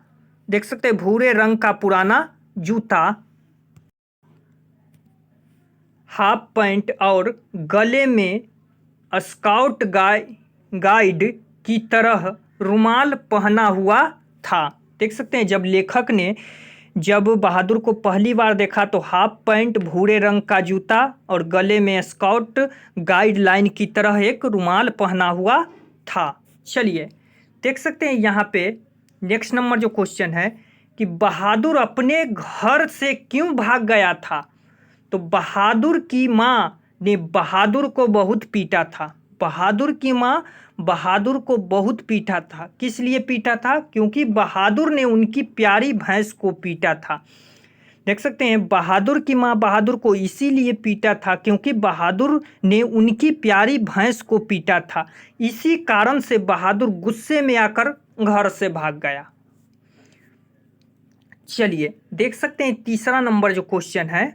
देख सकते हैं भूरे रंग का पुराना जूता, हाफ पैंट और गले में स्काउट गाइड की तरह रुमाल पहना हुआ था। देख सकते हैं जब लेखक ने जब बहादुर को पहली बार देखा तो हाफ पैंट, भूरे रंग का जूता और गले में स्काउट गाइडलाइन की तरह एक रुमाल पहना हुआ था। चलिए देख सकते हैं यहाँ पे नेक्स्ट नंबर जो क्वेश्चन है कि बहादुर अपने घर से क्यों भाग गया था। तो बहादुर की माँ ने बहादुर को बहुत पीटा था। बहादुर की माँ बहादुर को बहुत पीटा था। किस लिए पीटा था? क्योंकि बहादुर ने उनकी प्यारी भैंस को पीटा था। देख सकते हैं बहादुर की माँ बहादुर को इसीलिए पीटा था क्योंकि बहादुर ने उनकी प्यारी भैंस को पीटा था। इसी कारण से बहादुर गुस्से में आकर घर से भाग गया। चलिए देख सकते हैं तीसरा नंबर जो क्वेश्चन है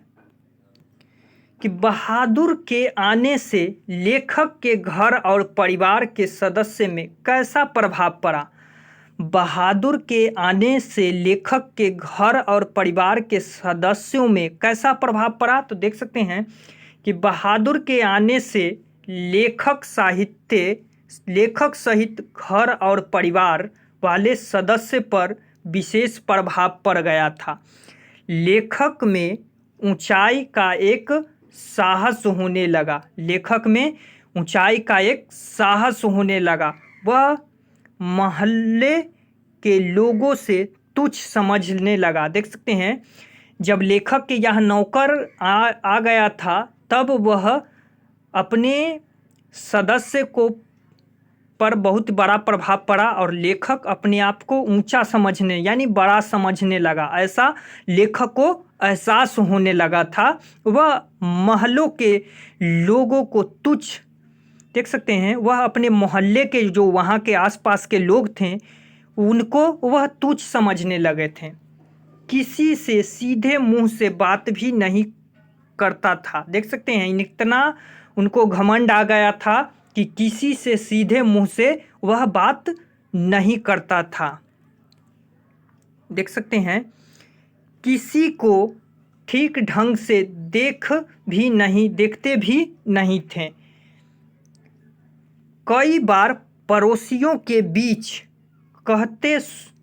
कि बहादुर के आने से लेखक के घर और परिवार के सदस्य में कैसा प्रभाव पड़ा। बहादुर के आने से लेखक के घर और परिवार के सदस्यों में कैसा प्रभाव पड़ा, तो देख सकते हैं कि बहादुर के आने से लेखक सहित घर और परिवार वाले सदस्य पर विशेष प्रभाव पड़ गया था। लेखक में ऊंचाई का एक साहस होने लगा। लेखक में ऊंचाई का एक साहस होने लगा। वह मोहल्ले के लोगों से तुच्छ समझने लगा। देख सकते हैं जब लेखक के यहाँ नौकर आ गया था तब वह अपने सदस्य को पर बहुत बड़ा प्रभाव पड़ा और लेखक अपने आप को ऊंचा समझने यानी बड़ा समझने लगा। ऐसा लेखक को एहसास होने लगा था। वह मोहल्लों के लोगों को तुच्छ, देख सकते हैं, वह अपने मोहल्ले के जो वहाँ के आसपास के लोग थे उनको वह तुच्छ समझने लगे थे। किसी से सीधे मुंह से बात भी नहीं करता था। देख सकते हैं इतना उनको घमंड आ गया था कि किसी से सीधे मुंह से वह बात नहीं करता था। देख सकते हैं किसी को ठीक ढंग से देखते भी नहीं थे। कई बार पड़ोसियों के बीच कहते,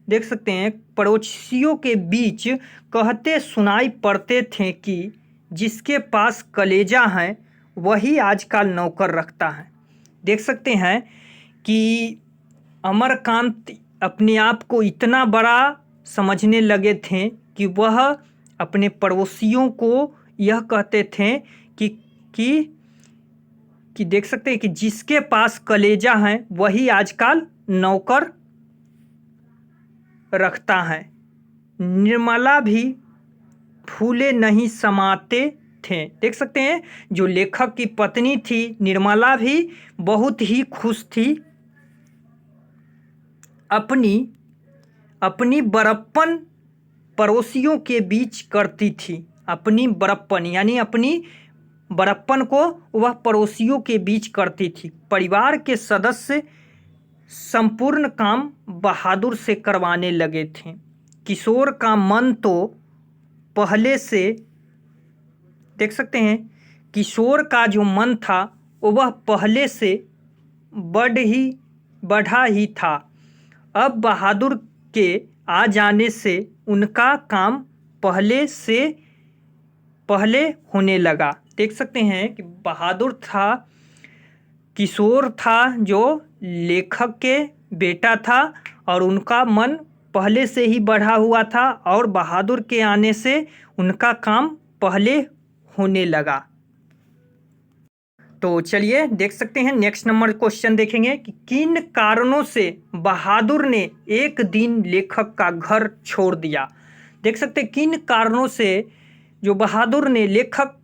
देख सकते हैं, पड़ोसियों के बीच कहते सुनाई पड़ते थे कि जिसके पास कलेजा है वही आजकल नौकर रखता है। देख सकते हैं कि अमरकांत अपने आप को इतना बड़ा समझने लगे थे कि वह अपने पड़ोसियों को यह कहते थे कि देख सकते हैं कि जिसके पास कलेजा है वही आजकल नौकर रखता है। निर्मला भी फूले नहीं समाते थे। देख सकते हैं जो लेखक की पत्नी थी निर्मला भी बहुत ही खुश थी। अपनी बड़प्पन पड़ोसियों के बीच करती थी। अपनी बड़प्पन यानी अपनी बड़प्पन को वह पड़ोसियों के बीच करती थी। परिवार के सदस्य संपूर्ण काम बहादुर से करवाने लगे थे। किशोर का मन तो पहले से, देख सकते हैं, किशोर का जो मन था वह पहले से बढ़ा ही था। अब बहादुर के आ जाने से उनका काम पहले होने लगा। देख सकते हैं कि बहादुर था, किशोर था जो लेखक के बेटा था और उनका मन पहले से ही बढ़ा हुआ था और बहादुर के आने से उनका काम पहले होने लगा। तो चलिए देख सकते हैं नेक्स्ट नंबर क्वेश्चन देखेंगे कि किन कारणों से बहादुर ने एक दिन लेखक का घर छोड़ दिया। देख सकते हैं किन कारणों से जो बहादुर ने लेखक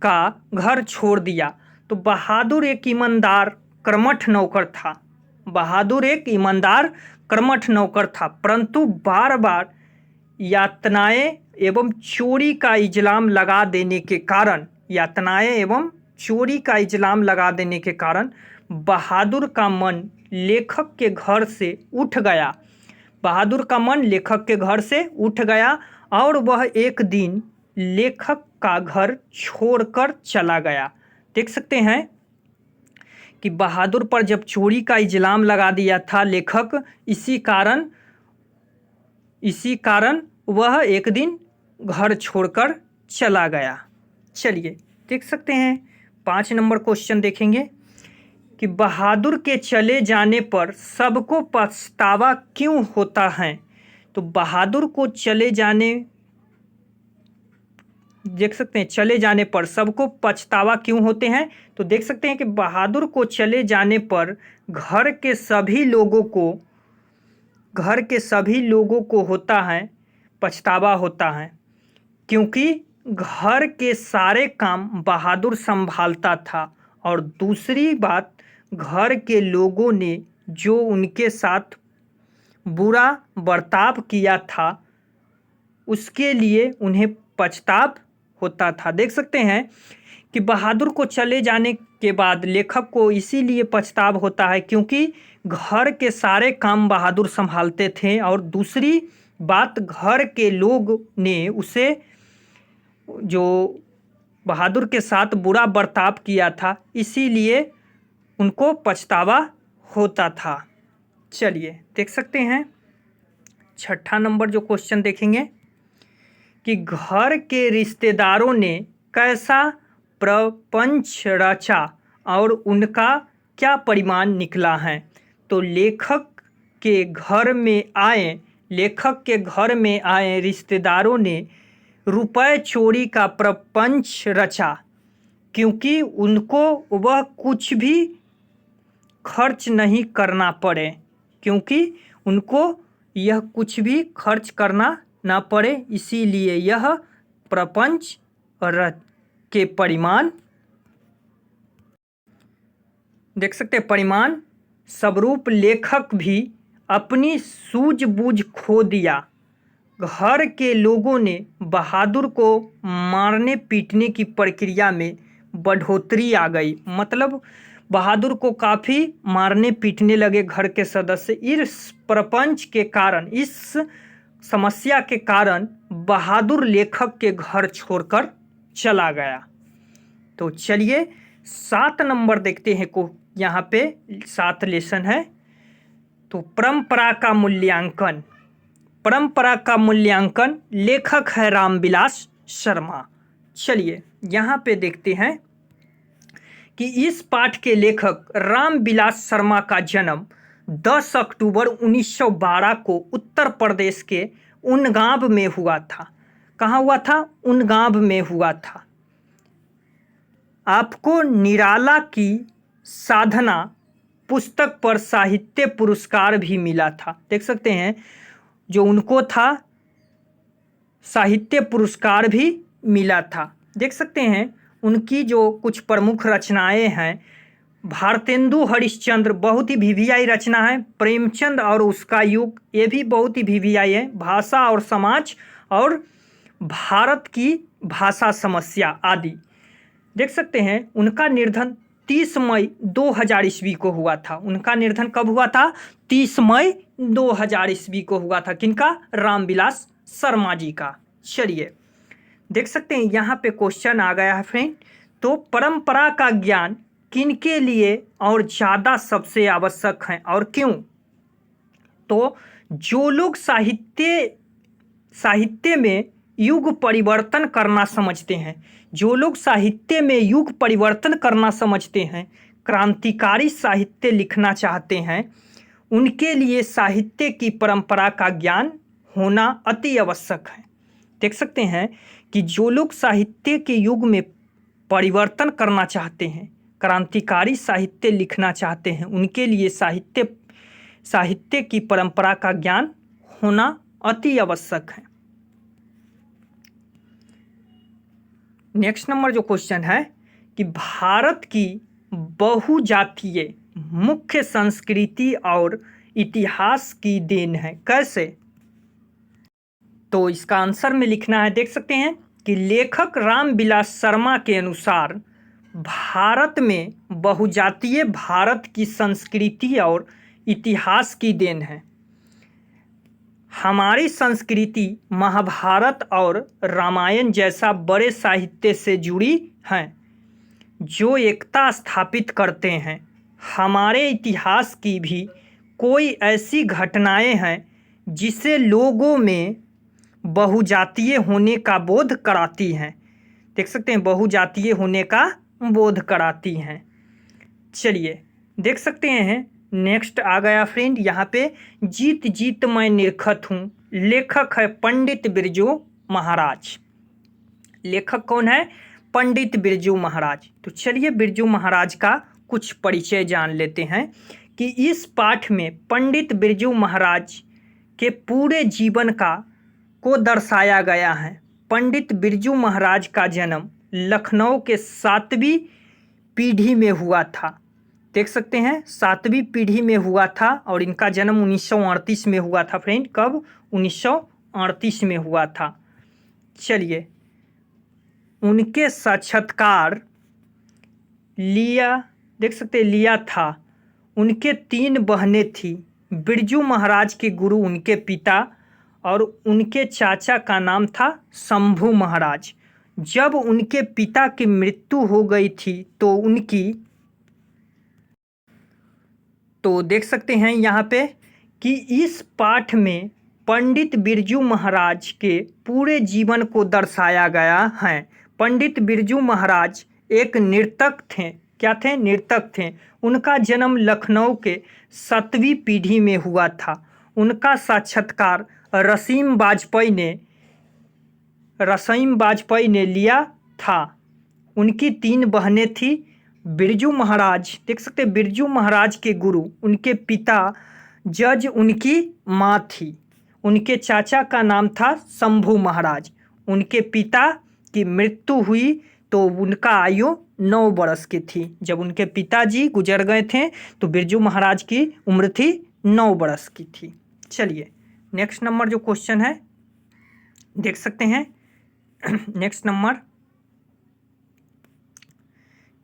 का घर छोड़ दिया। तो बहादुर एक ईमानदार कर्मठ नौकर था। बहादुर एक ईमानदार कर्मठ नौकर था, परंतु बार बार यातनाएं एवं चोरी का इल्जाम लगा देने के कारण बहादुर का मन लेखक के घर से उठ गया। बहादुर का मन लेखक के घर से उठ गया और वह एक दिन लेखक का घर छोड़कर चला गया। देख सकते हैं कि बहादुर पर जब चोरी का इल्जाम लगा दिया था लेखक, इसी कारण वह एक दिन घर छोड़कर चला गया। चलिए देख सकते हैं 5 नंबर क्वेश्चन देखेंगे कि बहादुर के चले जाने पर सबको पछतावा क्यों होता है। तो बहादुर को चले जाने पर सबको पछतावा क्यों होते हैं। तो देख सकते हैं कि बहादुर को चले जाने पर घर के सभी लोगों को होता है, पछतावा होता है, क्योंकि घर के सारे काम बहादुर संभालता था और दूसरी बात घर के लोगों ने जो उनके साथ बुरा बर्ताव किया था उसके लिए उन्हें पछतावा होता था। देख सकते हैं कि बहादुर को चले जाने के बाद लेखक को इसीलिए पछतावा होता है क्योंकि घर के सारे काम बहादुर संभालते थे और दूसरी बात घर के लोग ने उसे जो बहादुर के साथ बुरा बर्ताव किया था इसीलिए उनको पछतावा होता था। चलिए देख सकते हैं 6ठा नंबर जो क्वेश्चन देखेंगे कि घर के रिश्तेदारों ने कैसा प्रपंच रचा और उनका क्या परिणाम निकला है। तो लेखक के घर में आए रिश्तेदारों ने रुपए चोरी का प्रपंच रचा क्योंकि उनको वह कुछ भी खर्च नहीं करना पड़े ना पड़े इसीलिए यह प्रपंच के परिमाण देख सकते हैं। परिमाण स्वरूप लेखक भी अपनी सूझबूझ खो दिया। घर के लोगों ने बहादुर को मारने पीटने की प्रक्रिया में बढ़ोतरी आ गई। मतलब बहादुर को काफ़ी मारने पीटने लगे घर के सदस्य। इस प्रपंच के कारण, इस समस्या के कारण बहादुर लेखक के घर छोड़कर चला गया। तो चलिए 7 नंबर देखते हैं को यहाँ पे 7 लेसन है। तो परंपरा का मूल्यांकन लेखक है रामविलास शर्मा। चलिए यहाँ पे देखते हैं कि इस पाठ के लेखक रामविलास शर्मा का जन्म 10 अक्टूबर 1912 को उत्तर प्रदेश के उनगांव में हुआ था। कहाँ हुआ था? उनगांव में हुआ था। आपको निराला की साधना पुस्तक पर साहित्य पुरस्कार भी मिला था। देख सकते हैं जो उनको था साहित्य पुरस्कार भी मिला था। देख सकते हैं उनकी जो कुछ प्रमुख रचनाएं हैं, भारतेंदु हरिश्चंद्र बहुत ही वीवीआई रचना है। प्रेमचंद और उसका युग ये भी बहुत ही वीवीआई है। भाषा और समाज और भारत की भाषा समस्या आदि। देख सकते हैं उनका निर्धन 30 मई 2000 ईस्वी को हुआ था। उनका निर्धन कब हुआ था? 30 मई 2000 ईस्वी को हुआ था। किनका? रामविलास शर्मा जी का। चलिए देख सकते हैं यहाँ पे क्वेश्चन आ गया है फ्रेंड। तो परंपरा का ज्ञान किनके लिए और ज़्यादा सबसे आवश्यक है और क्यों? तो जो लोग साहित्य में युग परिवर्तन करना समझते हैं, जो लोग साहित्य में युग परिवर्तन करना समझते हैं, क्रांतिकारी साहित्य लिखना चाहते हैं, उनके लिए साहित्य की परंपरा का ज्ञान होना अति आवश्यक है। देख सकते हैं कि जो लोग साहित्य के युग में परिवर्तन करना चाहते हैं, क्रांतिकारी साहित्य लिखना चाहते हैं, उनके लिए साहित्य की परंपरा का ज्ञान होना अति आवश्यक है। नेक्स्ट नंबर जो क्वेश्चन है कि भारत की बहुजातीय मुख्य संस्कृति और इतिहास की देन है। कैसे? तो इसका आंसर में लिखना है। देख सकते हैं कि लेखक रामविलास शर्मा के अनुसार भारत में बहुजातीय भारत की संस्कृति और इतिहास की देन है। हमारी संस्कृति महाभारत और रामायण जैसा बड़े साहित्य से जुड़ी हैं जो एकता स्थापित करते हैं। हमारे इतिहास की भी कोई ऐसी घटनाएं हैं जिसे लोगों में बहुजातीय होने का बोध कराती हैं। देख सकते हैं बहुजातीय होने का बोध कराती हैं। चलिए देख सकते हैं नेक्स्ट आ गया फ्रेंड यहाँ पे जीत जीत मैं निरखत हूँ। लेखक है पंडित बिरजू महाराज। लेखक कौन है? पंडित बिरजू महाराज। तो चलिए बिरजू महाराज का कुछ परिचय जान लेते हैं कि इस पाठ में पंडित बिरजू महाराज के पूरे जीवन को दर्शाया गया है। पंडित बिरजू महाराज का जन्म लखनऊ के 7वीं पीढ़ी में हुआ था। देख सकते हैं 7वीं पीढ़ी में हुआ था और इनका जन्म 1938 में हुआ था फ्रेंड। कब? 1938 में हुआ था। चलिए उनके साक्षात्कार लिया, देख सकते हैं लिया था। उनके 3 बहनें थी। बिरजू महाराज के गुरु उनके पिता और उनके चाचा का नाम था शंभू महाराज। जब उनके पिता की मृत्यु हो गई थी तो देख सकते हैं यहाँ पे कि इस पाठ में पंडित बिरजू महाराज के पूरे जीवन को दर्शाया गया है। पंडित बिरजू महाराज एक नर्तक थे। क्या थे? नर्तक थे। उनका जन्म लखनऊ के 7वीं पीढ़ी में हुआ था। उनका साक्षात्कार रसीम वाजपेयी ने लिया था। उनकी 3 बहनें थी। बिरजू महाराज, देख सकते हैं बिरजू महाराज के गुरु उनके पिता जज उनकी माँ थी। उनके चाचा का नाम था शंभू महाराज। उनके पिता की मृत्यु हुई तो उनका आयु 9 वर्ष की थी। जब उनके पिताजी गुजर गए थे तो बिरजू महाराज की उम्र थी 9 वर्ष की थी। चलिए नेक्स्ट नंबर जो क्वेश्चन है देख सकते हैं। नेक्स्ट नंबर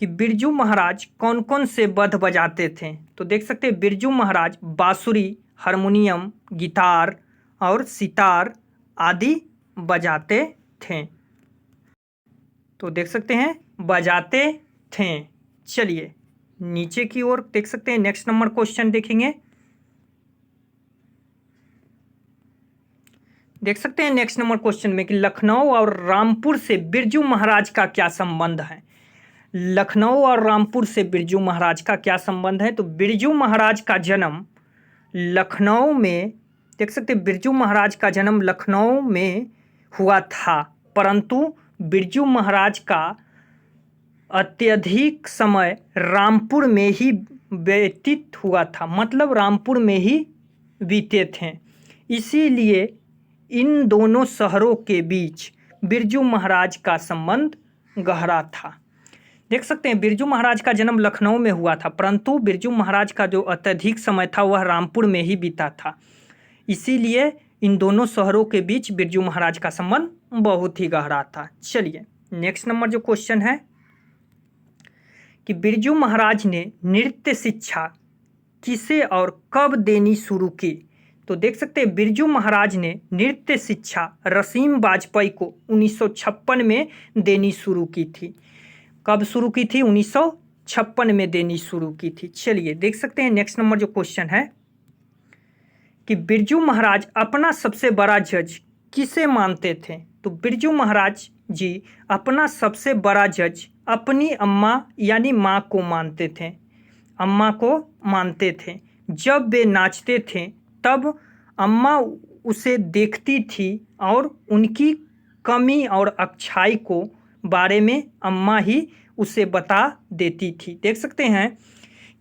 कि बिरजू महाराज कौन कौन से वाद्य बजाते थे? तो देख सकते हैं बिरजू महाराज बांसुरी, हारमोनियम, गिटार और सितार आदि बजाते थे। तो देख सकते हैं बजाते थे। चलिए नीचे की ओर देख सकते हैं। नेक्स्ट नंबर क्वेश्चन देखेंगे। देख सकते हैं नेक्स्ट नंबर क्वेश्चन में कि लखनऊ और रामपुर से बिरजू महाराज का क्या संबंध है? लखनऊ और रामपुर से बिरजू महाराज का क्या संबंध है? तो बिरजू महाराज का जन्म लखनऊ में, देख सकते हैं बिरजू महाराज का जन्म लखनऊ में हुआ था, परंतु बिरजू महाराज का अत्यधिक समय रामपुर में ही व्यतीत हुआ था, मतलब रामपुर में ही बीते थे। इसीलिए इन दोनों शहरों के बीच बिरजू महाराज का संबंध गहरा था। देख सकते हैं बिरजू महाराज का जन्म लखनऊ में हुआ था, परंतु बिरजू महाराज का जो अत्यधिक समय था वह रामपुर में ही बीता था। इसीलिए इन दोनों शहरों के बीच बिरजू महाराज का संबंध बहुत ही गहरा था। चलिए नेक्स्ट नंबर जो क्वेश्चन है कि बिरजू महाराज ने नृत्य शिक्षा किसे और कब देनी शुरू की? तो देख सकते हैं बिरजू महाराज ने नृत्य शिक्षा रसीम वाजपेयी को 1956 में देनी शुरू की थी। कब शुरू की थी? 1956 में देनी शुरू की थी। चलिए देख सकते हैं नेक्स्ट नंबर जो क्वेश्चन है कि बिरजू महाराज अपना सबसे बड़ा जज किसे मानते थे? तो बिरजू महाराज जी अपना सबसे बड़ा जज अपनी अम्मा यानी माँ को मानते थे। अम्मा को मानते थे। जब वे नाचते थे तब अम्मा उसे देखती थी और उनकी कमी और अच्छाई को बारे में अम्मा ही उसे बता देती थी। देख सकते हैं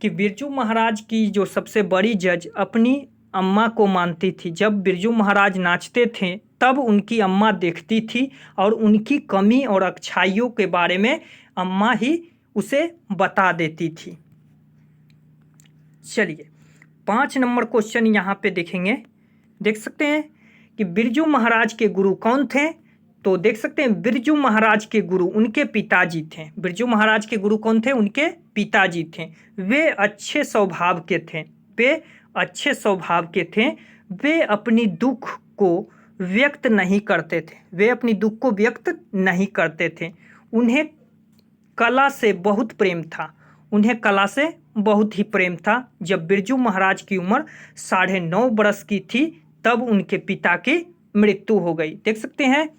कि बिरजू महाराज की जो सबसे बड़ी जज अपनी अम्मा को मानती थी। जब बिरजू महाराज नाचते थे तब उनकी अम्मा देखती थी और उनकी कमी और अच्छाइयों के बारे में अम्मा ही उसे बता देती थी। चलिए 5 नंबर क्वेश्चन यहाँ पे देखेंगे। देख सकते हैं कि बिरजू महाराज के गुरु कौन थे? तो देख सकते हैं बिरजू महाराज के गुरु उनके पिताजी थे। बिरजू महाराज के गुरु कौन थे? उनके पिताजी थे। वे अच्छे स्वभाव के थे। वे अपनी दुख को व्यक्त नहीं करते थे। उन्हें कला से बहुत प्रेम था। जब बिरजू महाराज की उम्र 9.5 वर्ष की थी तब उनके पिता की मृत्यु हो गई। देख सकते हैं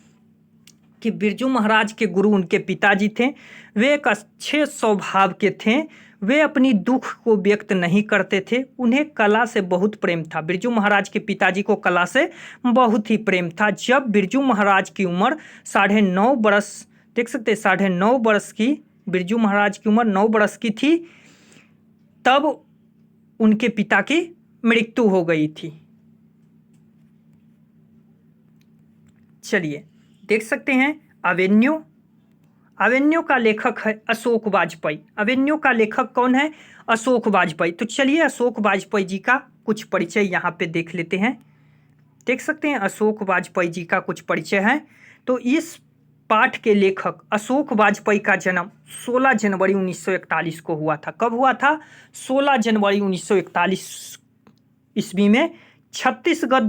कि बिरजू महाराज के गुरु उनके पिताजी थे। वे एक अच्छे स्वभाव के थे। वे अपनी दुख को व्यक्त नहीं करते थे। उन्हें कला से बहुत प्रेम था। बिरजू महाराज के पिताजी को कला से बहुत ही प्रेम था। जब बिरजू महाराज की उम्र 9.5 वर्ष, देख सकते हैं 9.5 वर्ष की, बिरजू महाराज की उम्र 9 वर्ष की थी तब उनके पिता की मृत्यु हो गई थी। चलिए देख सकते हैं अवेन्यू का लेखक है अशोक वाजपेयी। अवेन्यू का लेखक कौन है? अशोक वाजपेयी। तो चलिए अशोक वाजपेयी जी का कुछ परिचय यहाँ पे देख लेते हैं। देख सकते हैं अशोक वाजपेयी जी का कुछ परिचय है। तो इस पाठ के लेखक अशोक वाजपेयी का जन्म 16 जनवरी 1941 को हुआ था। कब हुआ था? 16 जनवरी 1941 ईस्वी में छत्तीसगढ़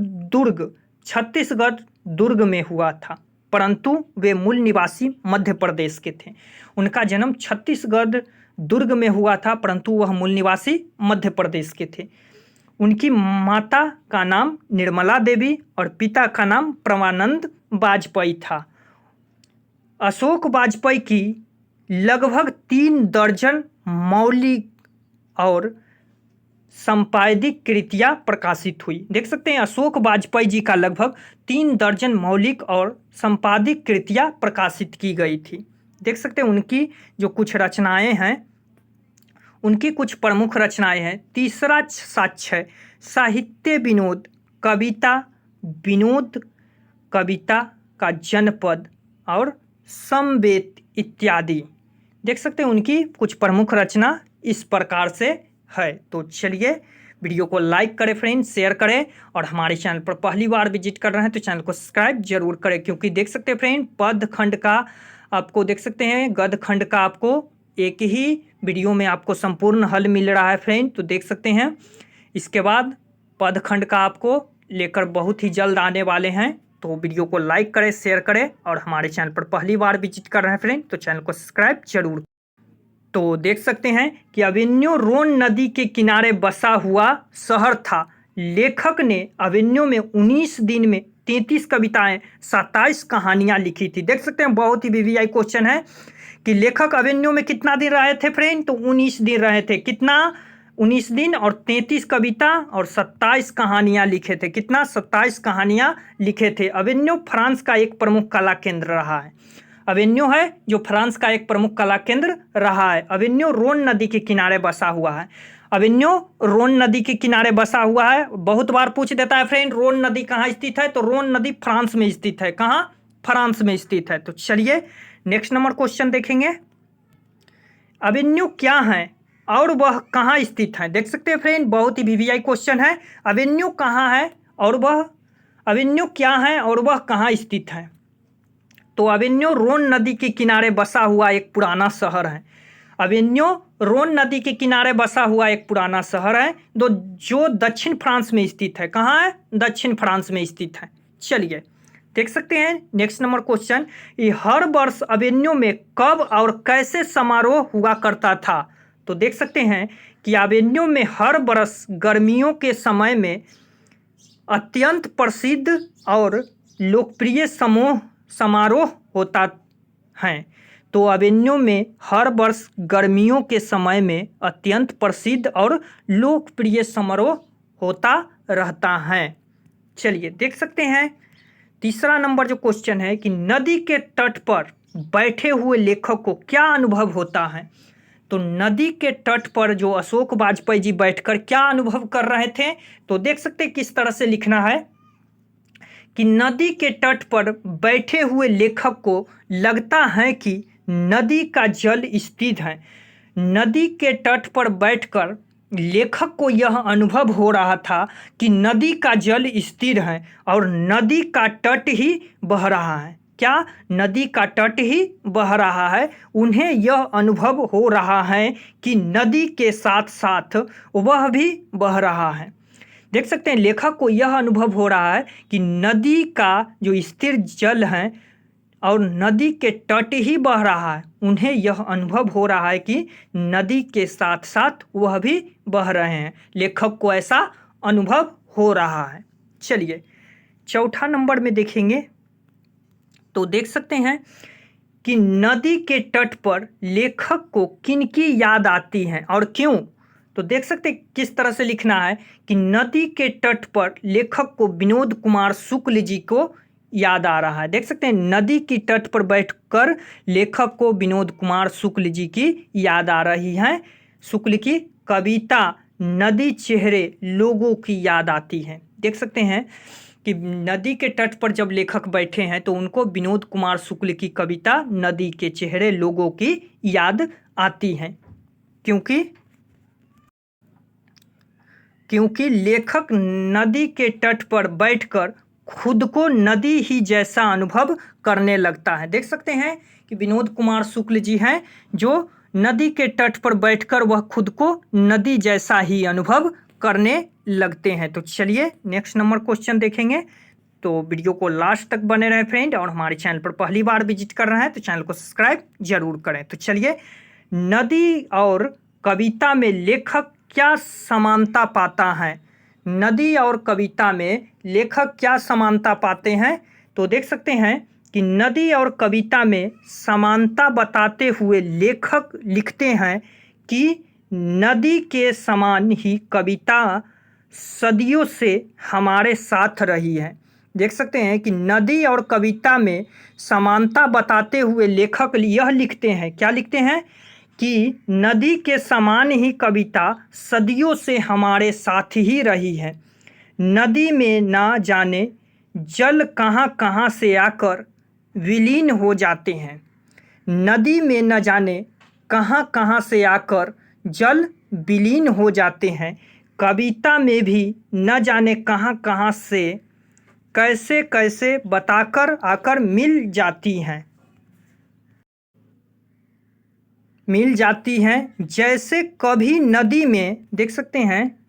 दुर्ग में हुआ था, परंतु वे मूल निवासी मध्य प्रदेश के थे। उनका जन्म छत्तीसगढ़ दुर्ग में हुआ था, परंतु वह मूल निवासी मध्य प्रदेश के थे। उनकी माता का नाम निर्मला देवी और पिता का नाम परमानंद वाजपेयी था। अशोक वाजपेयी की लगभग 3 दर्जन मौलिक और संपादित कृतियाँ प्रकाशित हुई। देख सकते हैं अशोक वाजपेयी जी का लगभग 3 दर्जन मौलिक और संपादित कृतियाँ प्रकाशित की गई थी। देख सकते हैं उनकी जो कुछ रचनाएं हैं, उनकी कुछ प्रमुख रचनाएं हैं। तीसरा साक्ष्य, साहित्य विनोद, कविता का जनपद और समवेत इत्यादि। देख सकते हैं उनकी कुछ प्रमुख रचना इस प्रकार से है। तो चलिए वीडियो को लाइक करें फ्रेंड्स, शेयर करें, और हमारे चैनल पर पहली बार विजिट कर रहे हैं तो चैनल को सब्सक्राइब जरूर करें, क्योंकि देख सकते हैं फ्रेंड पद खंड का आपको देख सकते हैं गद खंड का आपको एक ही वीडियो में आपको संपूर्ण हल मिल रहा है फ्रेंड। तो देख सकते हैं इसके बाद पद खंड का आपको लेकर बहुत ही जल्द आने वाले हैं। तो वीडियो को लाइक करें, शेयर करें, और हमारे चैनल पर पहली बार विजिट कर रहे हैं फ्रेंड तो चैनल को सब्सक्राइब जरूर। तो देख सकते हैं कि अवेन्यू रोन नदी के किनारे बसा हुआ शहर था। लेखक ने अवेन्यू में 19 दिन में 33 कविताएं, 27 कहानियां लिखी थी। देख सकते हैं बहुत ही वीवीआई क्वेश्चन है कि लेखक अवेन्यू में कितना दिन रहे थे फ्रेंड? तो 19 दिन रहे थे। कितना? 19 दिन और 33 कविता और 27 कहानियां लिखे थे। कितना? 27 कहानियां लिखे थे। अवेन्यू फ्रांस का एक प्रमुख कला केंद्र रहा है। अवेन्यू है जो फ्रांस का एक प्रमुख कला केंद्र रहा है। अवेन्यू रोन नदी के किनारे बसा हुआ है। अवेन्यू रोन नदी के किनारे बसा हुआ है। बहुत बार पूछ देता है फ्रेंड रोन नदी कहाँ स्थित है? तो रोन नदी फ्रांस में स्थित है। कहाँ? फ्रांस में स्थित है। तो चलिए नेक्स्ट नंबर क्वेश्चन देखेंगे। अवेन्यू क्या है और वह कहाँ स्थित है? देख सकते हैं फ्रेंड बहुत ही वीवीआई क्वेश्चन है। अवेन्यू कहाँ है और वह अवेन्यू क्या है और वह कहाँ स्थित है? तो अवेन्यू रोन नदी के किनारे बसा हुआ एक पुराना शहर है। अवेन्यू रोन नदी के किनारे बसा हुआ एक पुराना शहर है जो दक्षिण फ्रांस में स्थित है। कहाँ है? दक्षिण फ्रांस में स्थित है। चलिए देख सकते हैं नेक्स्ट नंबर क्वेश्चन। ये हर वर्ष अवेन्यू में कब और कैसे समारोह हुआ करता था? तो देख सकते हैं कि अवेन्यू में हर वर्ष गर्मियों के समय में अत्यंत प्रसिद्ध और लोकप्रिय समारोह होता है। तो अवेन्यू में हर वर्ष गर्मियों के समय में अत्यंत प्रसिद्ध और लोकप्रिय समारोह होता रहता है। चलिए देख सकते हैं तीसरा नंबर जो क्वेश्चन है कि नदी के तट पर बैठे हुए लेखक को क्या अनुभव होता है? तो नदी के तट पर जो अशोक वाजपेयी जी बैठकर क्या अनुभव कर रहे थे? तो देख सकते हैं किस तरह से लिखना है कि नदी के तट पर बैठे हुए लेखक को लगता है कि नदी का जल स्थिर है। नदी के तट पर बैठकर लेखक को यह अनुभव हो रहा था कि नदी का जल स्थिर है और नदी का तट ही बह रहा है। क्या? नदी का तट ही बह रहा है। उन्हें यह अनुभव हो रहा है कि नदी के साथ साथ वह भी बह रहा है। देख सकते हैं लेखक को यह अनुभव हो रहा है कि नदी का जो स्थिर जल है और नदी के तट ही बह रहा है। उन्हें यह अनुभव हो रहा है कि नदी के साथ साथ वह भी बह रहे हैं। लेखक को ऐसा अनुभव हो रहा है। चलिए चौथा नंबर में देखेंगे तो देख सकते हैं कि नदी के तट पर लेखक को किनकी याद आती है और क्यों? तो देख सकते किस तरह से लिखना है कि नदी के तट पर लेखक को विनोद कुमार शुक्ल जी को याद आ रहा है। देख सकते हैं नदी की तट पर बैठकर लेखक को विनोद कुमार शुक्ल जी की याद आ रही है। शुक्ल की कविता नदी चेहरे लोगों की याद आती है। देख सकते हैं कि नदी के तट पर जब लेखक बैठे हैं तो उनको विनोद कुमार शुक्ल की कविता नदी के चेहरे लोगों की याद आती है, क्योंकि लेखक नदी के तट पर बैठकर खुद को नदी ही जैसा अनुभव करने लगता है। देख सकते हैं कि विनोद कुमार शुक्ल जी हैं जो नदी के तट पर बैठकर वह खुद को नदी जैसा ही अनुभव करने लगते हैं। तो चलिए नेक्स्ट नंबर क्वेश्चन देखेंगे। तो वीडियो को लास्ट तक बने रहें फ्रेंड, और हमारे चैनल पर पहली बार विजिट कर रहे हैं तो चैनल को सब्सक्राइब जरूर करें। तो चलिए, नदी और कविता में लेखक क्या समानता पाता है? नदी और कविता में लेखक क्या समानता पाते हैं? तो देख सकते हैं कि नदी और कविता में समानता बताते हुए लेखक लिखते हैं कि नदी के समान ही कविता सदियों से हमारे साथ रही है। देख सकते हैं कि नदी और कविता में समानता बताते हुए लेखक यह लिखते हैं, क्या लिखते हैं कि नदी के समान ही कविता सदियों से हमारे साथ ही रही है। नदी में ना जाने जल कहाँ कहाँ से आकर विलीन हो जाते हैं। नदी में न जाने कहाँ कहाँ से आकर जल विलीन हो जाते हैं। कविता में भी न जाने कहाँ कहाँ से कैसे कैसे बताकर आकर मिल जाती हैं। जैसे कभी नदी में, देख सकते हैं,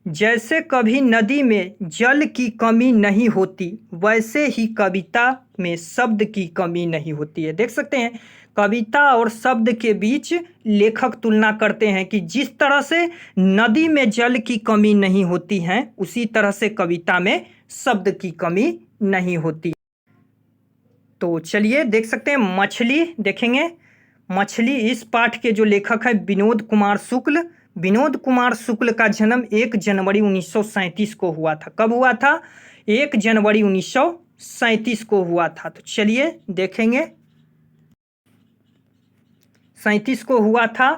जैसे कभी नदी में जल की कमी नहीं होती, वैसे ही कविता में शब्द की कमी नहीं होती है। देख सकते हैं कविता और शब्द के बीच लेखक तुलना करते हैं कि जिस तरह से नदी में जल की कमी नहीं होती है, उसी तरह से कविता में शब्द की कमी नहीं होती। तो चलिए देख सकते हैं, मछली देखेंगे। मछली, इस पाठ के जो लेखक हैं विनोद कुमार शुक्ल। विनोद कुमार शुक्ल का जन्म 1 जनवरी 1937 को हुआ था। कब हुआ था? 1 जनवरी 1937 को हुआ था। तो चलिए देखेंगे, 37 को हुआ था।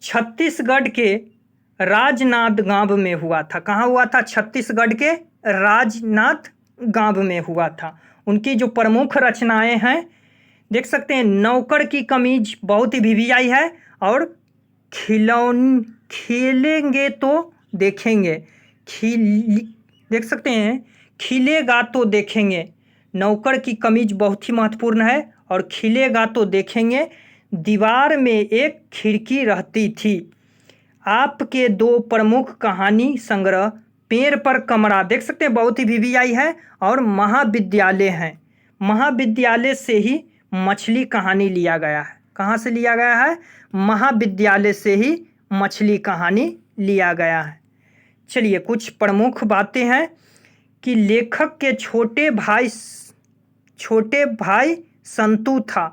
छत्तीसगढ़ के राजनांद गांव में हुआ था। कहाँ हुआ था? छत्तीसगढ़ के राजनांद गांव में हुआ था। उनकी जो प्रमुख रचनाएं हैं, देख सकते हैं, नौकर की कमीज बहुत ही वीवीआई है, और खेलेंगे तो देखेंगे, देख सकते हैं, खिलेगा तो देखेंगे। नौकर की कमीज बहुत ही महत्वपूर्ण है, और खिलेगा तो देखेंगे। दीवार में एक खिड़की रहती थी। आपके 2 प्रमुख कहानी संग्रह, पेड़ पर कमरा, देख सकते हैं, बहुत ही वीवीआई है, और महाविद्यालय है। महाविद्यालय से ही मछली कहानी लिया गया है। कहाँ से लिया गया है? महाविद्यालय से ही मछली कहानी लिया गया है। चलिए, कुछ प्रमुख बातें हैं कि लेखक के छोटे भाई संतू था।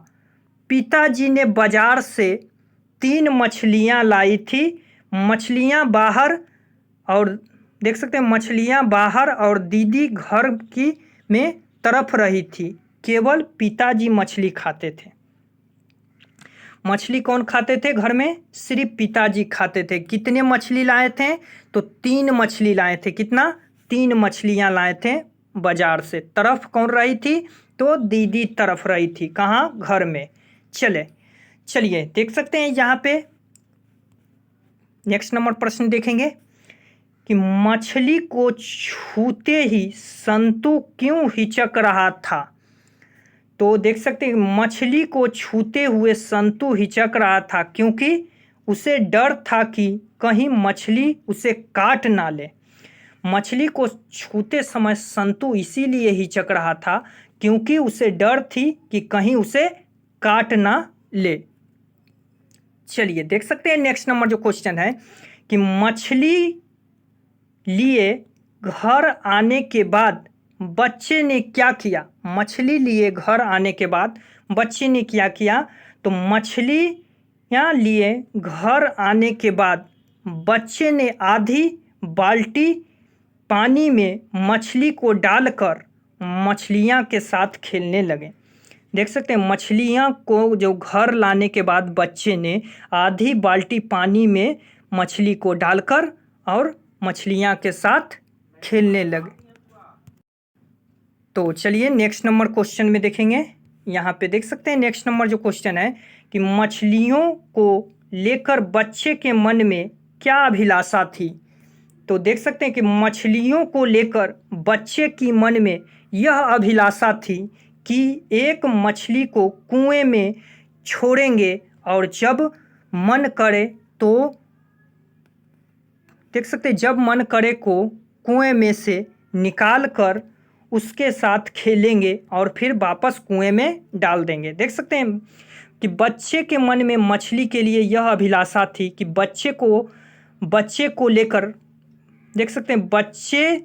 पिताजी ने बाजार से 3 मछलियाँ लाई थी। मछलियाँ बाहर, और देख सकते हैं, मछलियाँ बाहर और दीदी घर की में तरफ रही थी। केवल पिताजी मछली खाते थे। मछली कौन खाते थे घर में? सिर्फ पिताजी खाते थे। कितने मछली लाए थे? तो 3 मछली लाए थे। कितना? 3 मछलियाँ लाए थे बाजार से। तरफ कौन रही थी? तो दीदी तरफ रही थी। कहाँ? घर में। चलिए देख सकते हैं, यहाँ पे नेक्स्ट नंबर प्रश्न देखेंगे कि मछली को छूते ही संतू क्यों हिचक रहा था? तो देख सकते हैं, मछली को छूते हुए संतू हिचक रहा था क्योंकि उसे डर था कि कहीं मछली उसे काट ना ले। मछली को छूते समय संतू इसीलिए हिचक रहा था क्योंकि उसे डर थी कि कहीं उसे काट ना ले। चलिए देख सकते हैं, नेक्स्ट नंबर जो क्वेश्चन है कि मछली लिए घर आने के बाद बच्चे ने क्या किया? मछली लिए घर आने के बाद बच्चे ने क्या किया? तो मछलियाँ लिए घर आने के बाद बच्चे ने आधी बाल्टी पानी में मछली को डालकर मछलियाँ के साथ खेलने लगे। देख सकते हैं, मछलियाँ को जो घर लाने के बाद बच्चे ने आधी बाल्टी पानी में मछली को डालकर और मछलियाँ के साथ खेलने लगे। तो चलिए नेक्स्ट नंबर क्वेश्चन में देखेंगे। यहाँ पे देख सकते हैं, नेक्स्ट नंबर जो क्वेश्चन है कि मछलियों को लेकर बच्चे के मन में क्या अभिलाषा थी? तो देख सकते हैं कि मछलियों को लेकर बच्चे की मन में यह अभिलाषा थी कि एक मछली को कुएं में छोड़ेंगे और जब मन करे तो देख सकते हैं जब मन करे को कुएं में से निकाल कर उसके साथ खेलेंगे और फिर वापस कुएं में डाल देंगे। देख सकते हैं कि बच्चे के मन में मछली के लिए यह अभिलाषा थी कि बच्चे को लेकर देख सकते हैं बच्चे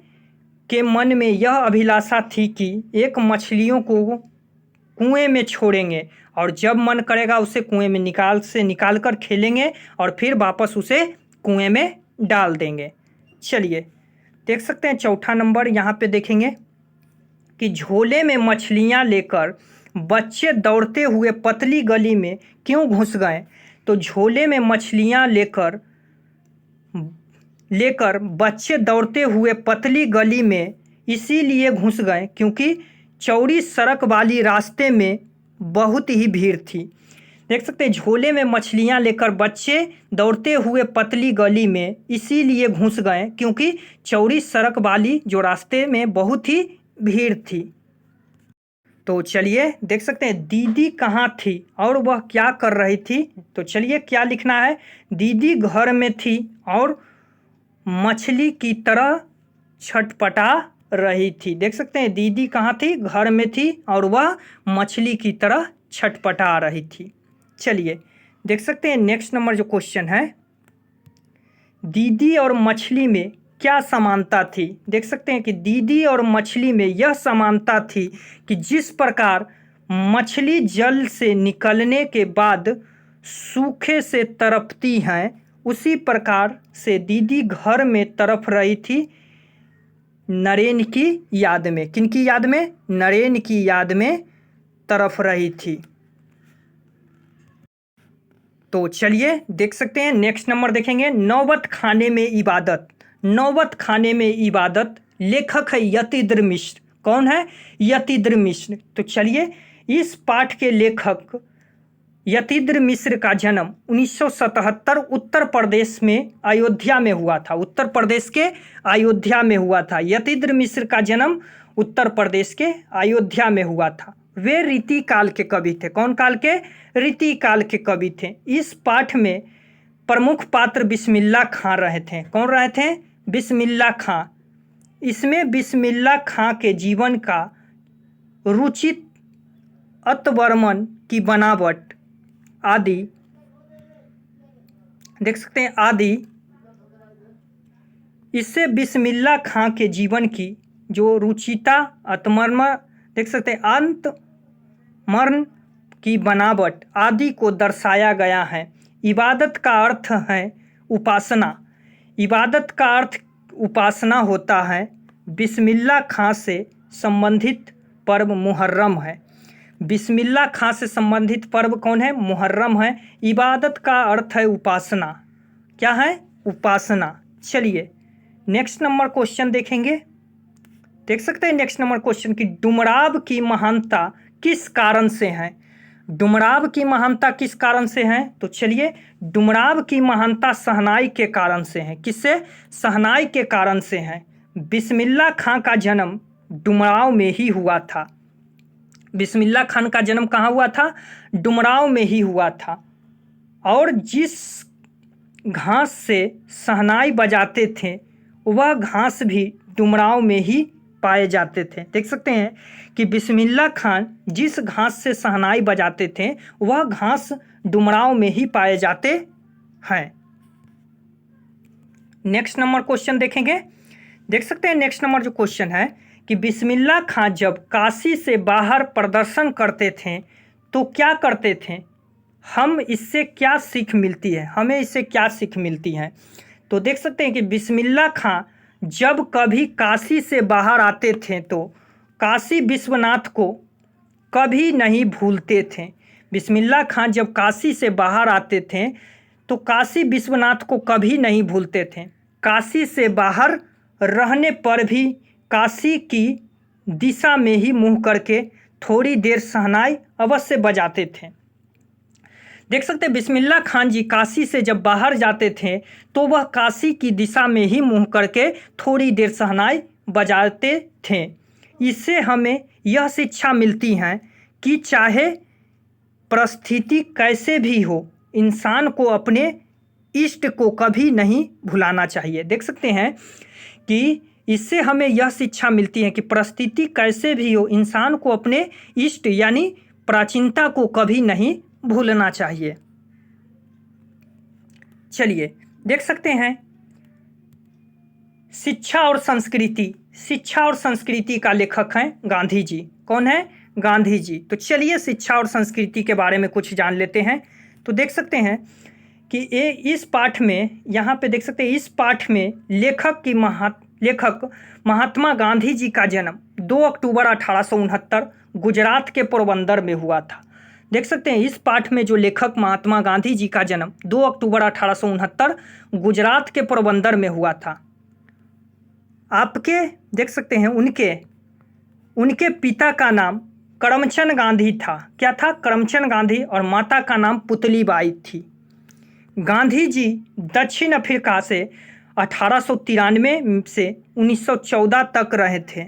के मन में यह अभिलाषा थी कि एक मछलियों को कुएं में छोड़ेंगे और जब मन करेगा उसे कुएं में निकाल कर खेलेंगे और फिर वापस उसे कुएं में डाल देंगे। चलिए देख सकते हैं चौथा नंबर यहाँ पे देखेंगे कि झोले में मछलियाँ लेकर बच्चे दौड़ते हुए पतली गली में क्यों घुस गए। तो झोले में मछलियाँ लेकर बच्चे दौड़ते हुए पतली गली में इसीलिए घुस गए क्योंकि चौड़ी सड़क वाली रास्ते में बहुत ही भीड़ थी। देख सकते हैं झोले में मछलियां लेकर बच्चे दौड़ते हुए पतली गली में इसीलिए घुस गए क्योंकि चौड़ी सड़क वाली जो रास्ते में बहुत ही भीड़ थी। तो चलिए देख सकते हैं दीदी कहाँ थी और वह क्या कर रही थी। तो चलिए क्या लिखना है, दीदी घर में थी और मछली की तरह छटपटा रही थी। देख सकते हैं दीदी कहाँ थी, घर में थी और वह मछली की तरह छटपटा रही थी। चलिए देख सकते हैं नेक्स्ट नंबर जो क्वेश्चन है, दीदी और मछली में क्या समानता थी। देख सकते हैं कि दीदी और मछली में यह समानता थी कि जिस प्रकार मछली जल से निकलने के बाद सूखे से तड़पती हैं उसी प्रकार से दीदी घर में तड़प रही थी नरेन की याद में। किनकी याद में, नरेन की याद में तड़प रही थी। तो चलिए देख सकते हैं नेक्स्ट नंबर देखेंगे, नौबत खाने में इबादत। नौबत खाने में इबादत लेखक है यतीन्द्र मिश्र। कौन है, यतीन्द्र मिश्र। तो चलिए इस पाठ के लेखक यतीन्द्र मिश्र का जन्म 1977 उत्तर प्रदेश में अयोध्या में हुआ था। उत्तर प्रदेश के अयोध्या में हुआ था। यतीन्द्र मिश्र का जन्म उत्तर प्रदेश के अयोध्या में हुआ था। वे रीति काल के कवि थे। कौन काल के, रीति काल के कवि थे। इस पाठ में प्रमुख पात्र बिस्मिल्लाह खां रहे थे। कौन रहे थे, बिस्मिल्लाह खां। इसमें बिस्मिल्लाह खां के जीवन का रुचित अतवर्मन की बनावट आदि देख सकते हैं आदि इससे बिस्मिल्लाह खां के जीवन की जो रुचिता अतमर्म देख सकते हैं अंतमर्म की बनावट आदि को दर्शाया गया है। इबादत का अर्थ है उपासना। इबादत का अर्थ उपासना होता है। बिस्मिल्लाह खां से संबंधित पर्व मुहर्रम है। बिस्मिल्लाह खां से संबंधित पर्व कौन है, मुहर्रम है। इबादत का अर्थ है उपासना। क्या है, उपासना। चलिए नेक्स्ट नंबर क्वेश्चन देखेंगे। देख सकते हैं नेक्स्ट नंबर क्वेश्चन की डुमराव की महानता किस कारण से है। डुमराव की महानता किस कारण से है। तो चलिए डुमराव की महानता शहनाई के कारण से है। किससे, शहनाई के कारण से है। बिस्मिल्लाह खां का जन्म डुमराव में ही हुआ था। बिस्मिल्लाह खान का जन्म कहाँ हुआ था, डुमराव में ही हुआ था। और जिस घास से शहनाई बजाते थे वह घास भी डुमराव में ही पाए जाते थे। देख सकते हैं कि बिस्मिल्लाह खान जिस घास से शहनाई बजाते थे वह घास डुमराव में ही पाए जाते हैं। नेक्स्ट नंबर क्वेश्चन देखेंगे। देख सकते हैं नेक्स्ट नंबर जो क्वेश्चन है कि बिस्मिल्लाह खान जब काशी से बाहर प्रदर्शन करते थे तो क्या करते थे, हम इससे क्या सीख मिलती है, हमें इससे क्या सीख मिलती है। तो देख सकते हैं कि बिस्मिल्लाह खां जब कभी काशी से बाहर आते थे तो काशी विश्वनाथ को कभी नहीं भूलते थे। बिस्मिल्लाह खां जब काशी से बाहर आते थे तो काशी विश्वनाथ को कभी नहीं भूलते थे। काशी से बाहर रहने पर भी काशी की दिशा में ही मुँह करके थोड़ी देर शहनाई अवश्य बजाते थे। देख सकते हैं बिस्मिल्लाह खान जी काशी से जब बाहर जाते थे तो वह काशी की दिशा में ही मुँह करके थोड़ी देर शहनाई बजाते थे। इससे हमें यह शिक्षा मिलती है कि चाहे परिस्थिति कैसे भी हो, इंसान को अपने इष्ट को कभी नहीं भुलाना चाहिए। देख सकते हैं कि इससे हमें यह शिक्षा मिलती है कि परिस्थिति कैसे भी हो, इंसान को अपने इष्ट यानी प्राचीनता को कभी नहीं भूलना चाहिए। चलिए देख सकते हैं शिक्षा और संस्कृति। शिक्षा और संस्कृति का लेखक हैं गांधी जी। कौन है? गांधी जी। तो चलिए शिक्षा और संस्कृति के बारे में कुछ जान लेते हैं। तो देख सकते हैं कि इस पाठ में, यहाँ पे देख सकते हैं इस पाठ में लेखक महात्मा गांधी जी का जन्म 2 अक्टूबर 1869 गुजरात के पोरबंदर में हुआ था। देख सकते हैं इस पाठ में जो लेखक महात्मा गांधी जी का जन्म 2 अक्टूबर 1869 गुजरात के पोरबंदर में हुआ था। आपके देख सकते हैं उनके पिता का नाम करमचंद गांधी था। क्या था? करमचंद गांधी। और माता का नाम पुतलीबाई थी। गांधी जी दक्षिण अफ्रीका से 1893 से 1914 तक रहे थे।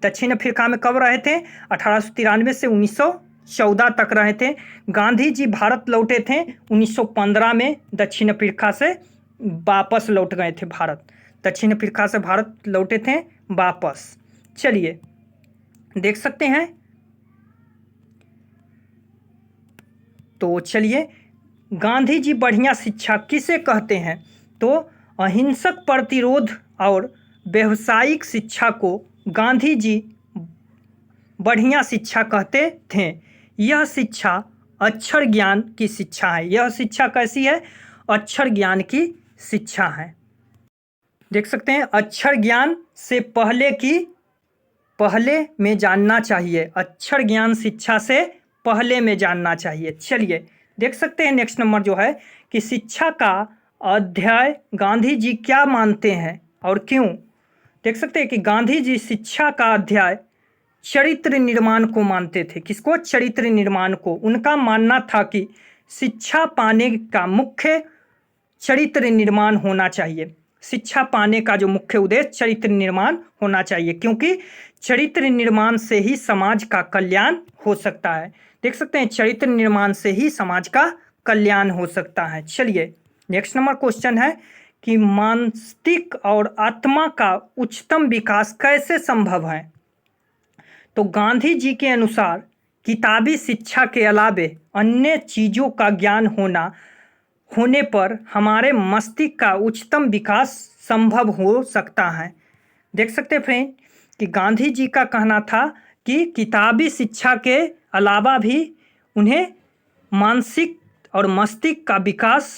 दक्षिण अफ्रीका में कब रहे थे? 1893 से 1914 तक रहे थे। गांधी जी भारत लौटे थे 1915 में। दक्षिण अफ्रीका से वापस लौट गए थे भारत। दक्षिण अफ्रीका से भारत लौटे थे वापस। चलिए देख सकते हैं। तो चलिए गांधी जी बढ़िया शिक्षा किसे कहते हैं? तो अहिंसक प्रतिरोध और व्यावसायिक शिक्षा को गांधी जी बढ़िया शिक्षा कहते थे। यह शिक्षा अक्षर ज्ञान की शिक्षा है। यह शिक्षा कैसी है? अक्षर ज्ञान की शिक्षा है। देख सकते हैं अक्षर ज्ञान से पहले में जानना चाहिए। अक्षर ज्ञान शिक्षा से पहले में जानना चाहिए। चलिए देख सकते हैं नेक्स्ट नंबर जो है कि शिक्षा का अध्याय गांधी जी क्या मानते हैं और क्यों। देख सकते हैं कि गांधी जी शिक्षा का अध्याय चरित्र निर्माण को मानते थे। किसको? चरित्र निर्माण को। उनका मानना था कि शिक्षा पाने का मुख्य चरित्र निर्माण होना चाहिए। शिक्षा पाने का जो मुख्य उद्देश्य चरित्र निर्माण होना चाहिए, क्योंकि चरित्र निर्माण से ही समाज का कल्याण हो सकता है। देख सकते हैं चरित्र निर्माण से ही समाज का कल्याण हो सकता है। चलिए नेक्स्ट नंबर क्वेश्चन है कि मानसिक और आत्मा का उच्चतम विकास कैसे संभव है। तो गांधी जी के अनुसार किताबी शिक्षा के अलावे अन्य चीज़ों का ज्ञान होने पर हमारे मस्तिष्क का उच्चतम विकास संभव हो सकता है। देख सकते हैं फ्रेंड कि गांधी जी का कहना था कि किताबी शिक्षा के अलावा भी उन्हें मानसिक और मस्तिष्क का विकास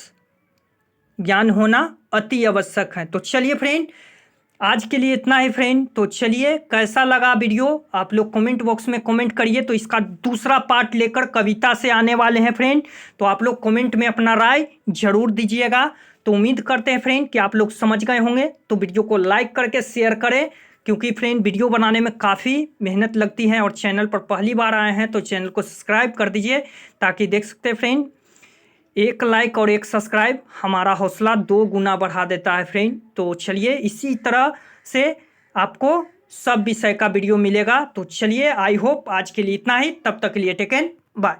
ज्ञान होना अति आवश्यक है। तो चलिए फ्रेंड आज के लिए इतना ही फ्रेंड। तो चलिए कैसा लगा वीडियो आप लोग कमेंट बॉक्स में कमेंट करिए। तो इसका दूसरा पार्ट लेकर कविता से आने वाले हैं फ्रेंड। तो आप लोग कमेंट में अपना राय जरूर दीजिएगा। तो उम्मीद करते हैं फ्रेंड कि आप लोग समझ गए होंगे। तो वीडियो को लाइक करके शेयर करें, क्योंकि फ्रेंड वीडियो बनाने में काफ़ी मेहनत लगती है। और चैनल पर पहली बार आए हैं तो चैनल को सब्सक्राइब कर दीजिए, ताकि देख सकते हैं फ्रेंड एक लाइक और एक सब्सक्राइब हमारा हौसला 2 गुना बढ़ा देता है फ्रेंड। तो चलिए इसी तरह से आपको सब विषय का वीडियो मिलेगा। तो चलिए आई होप आज के लिए इतना ही। तब तक के लिए टेक केयर, बाय।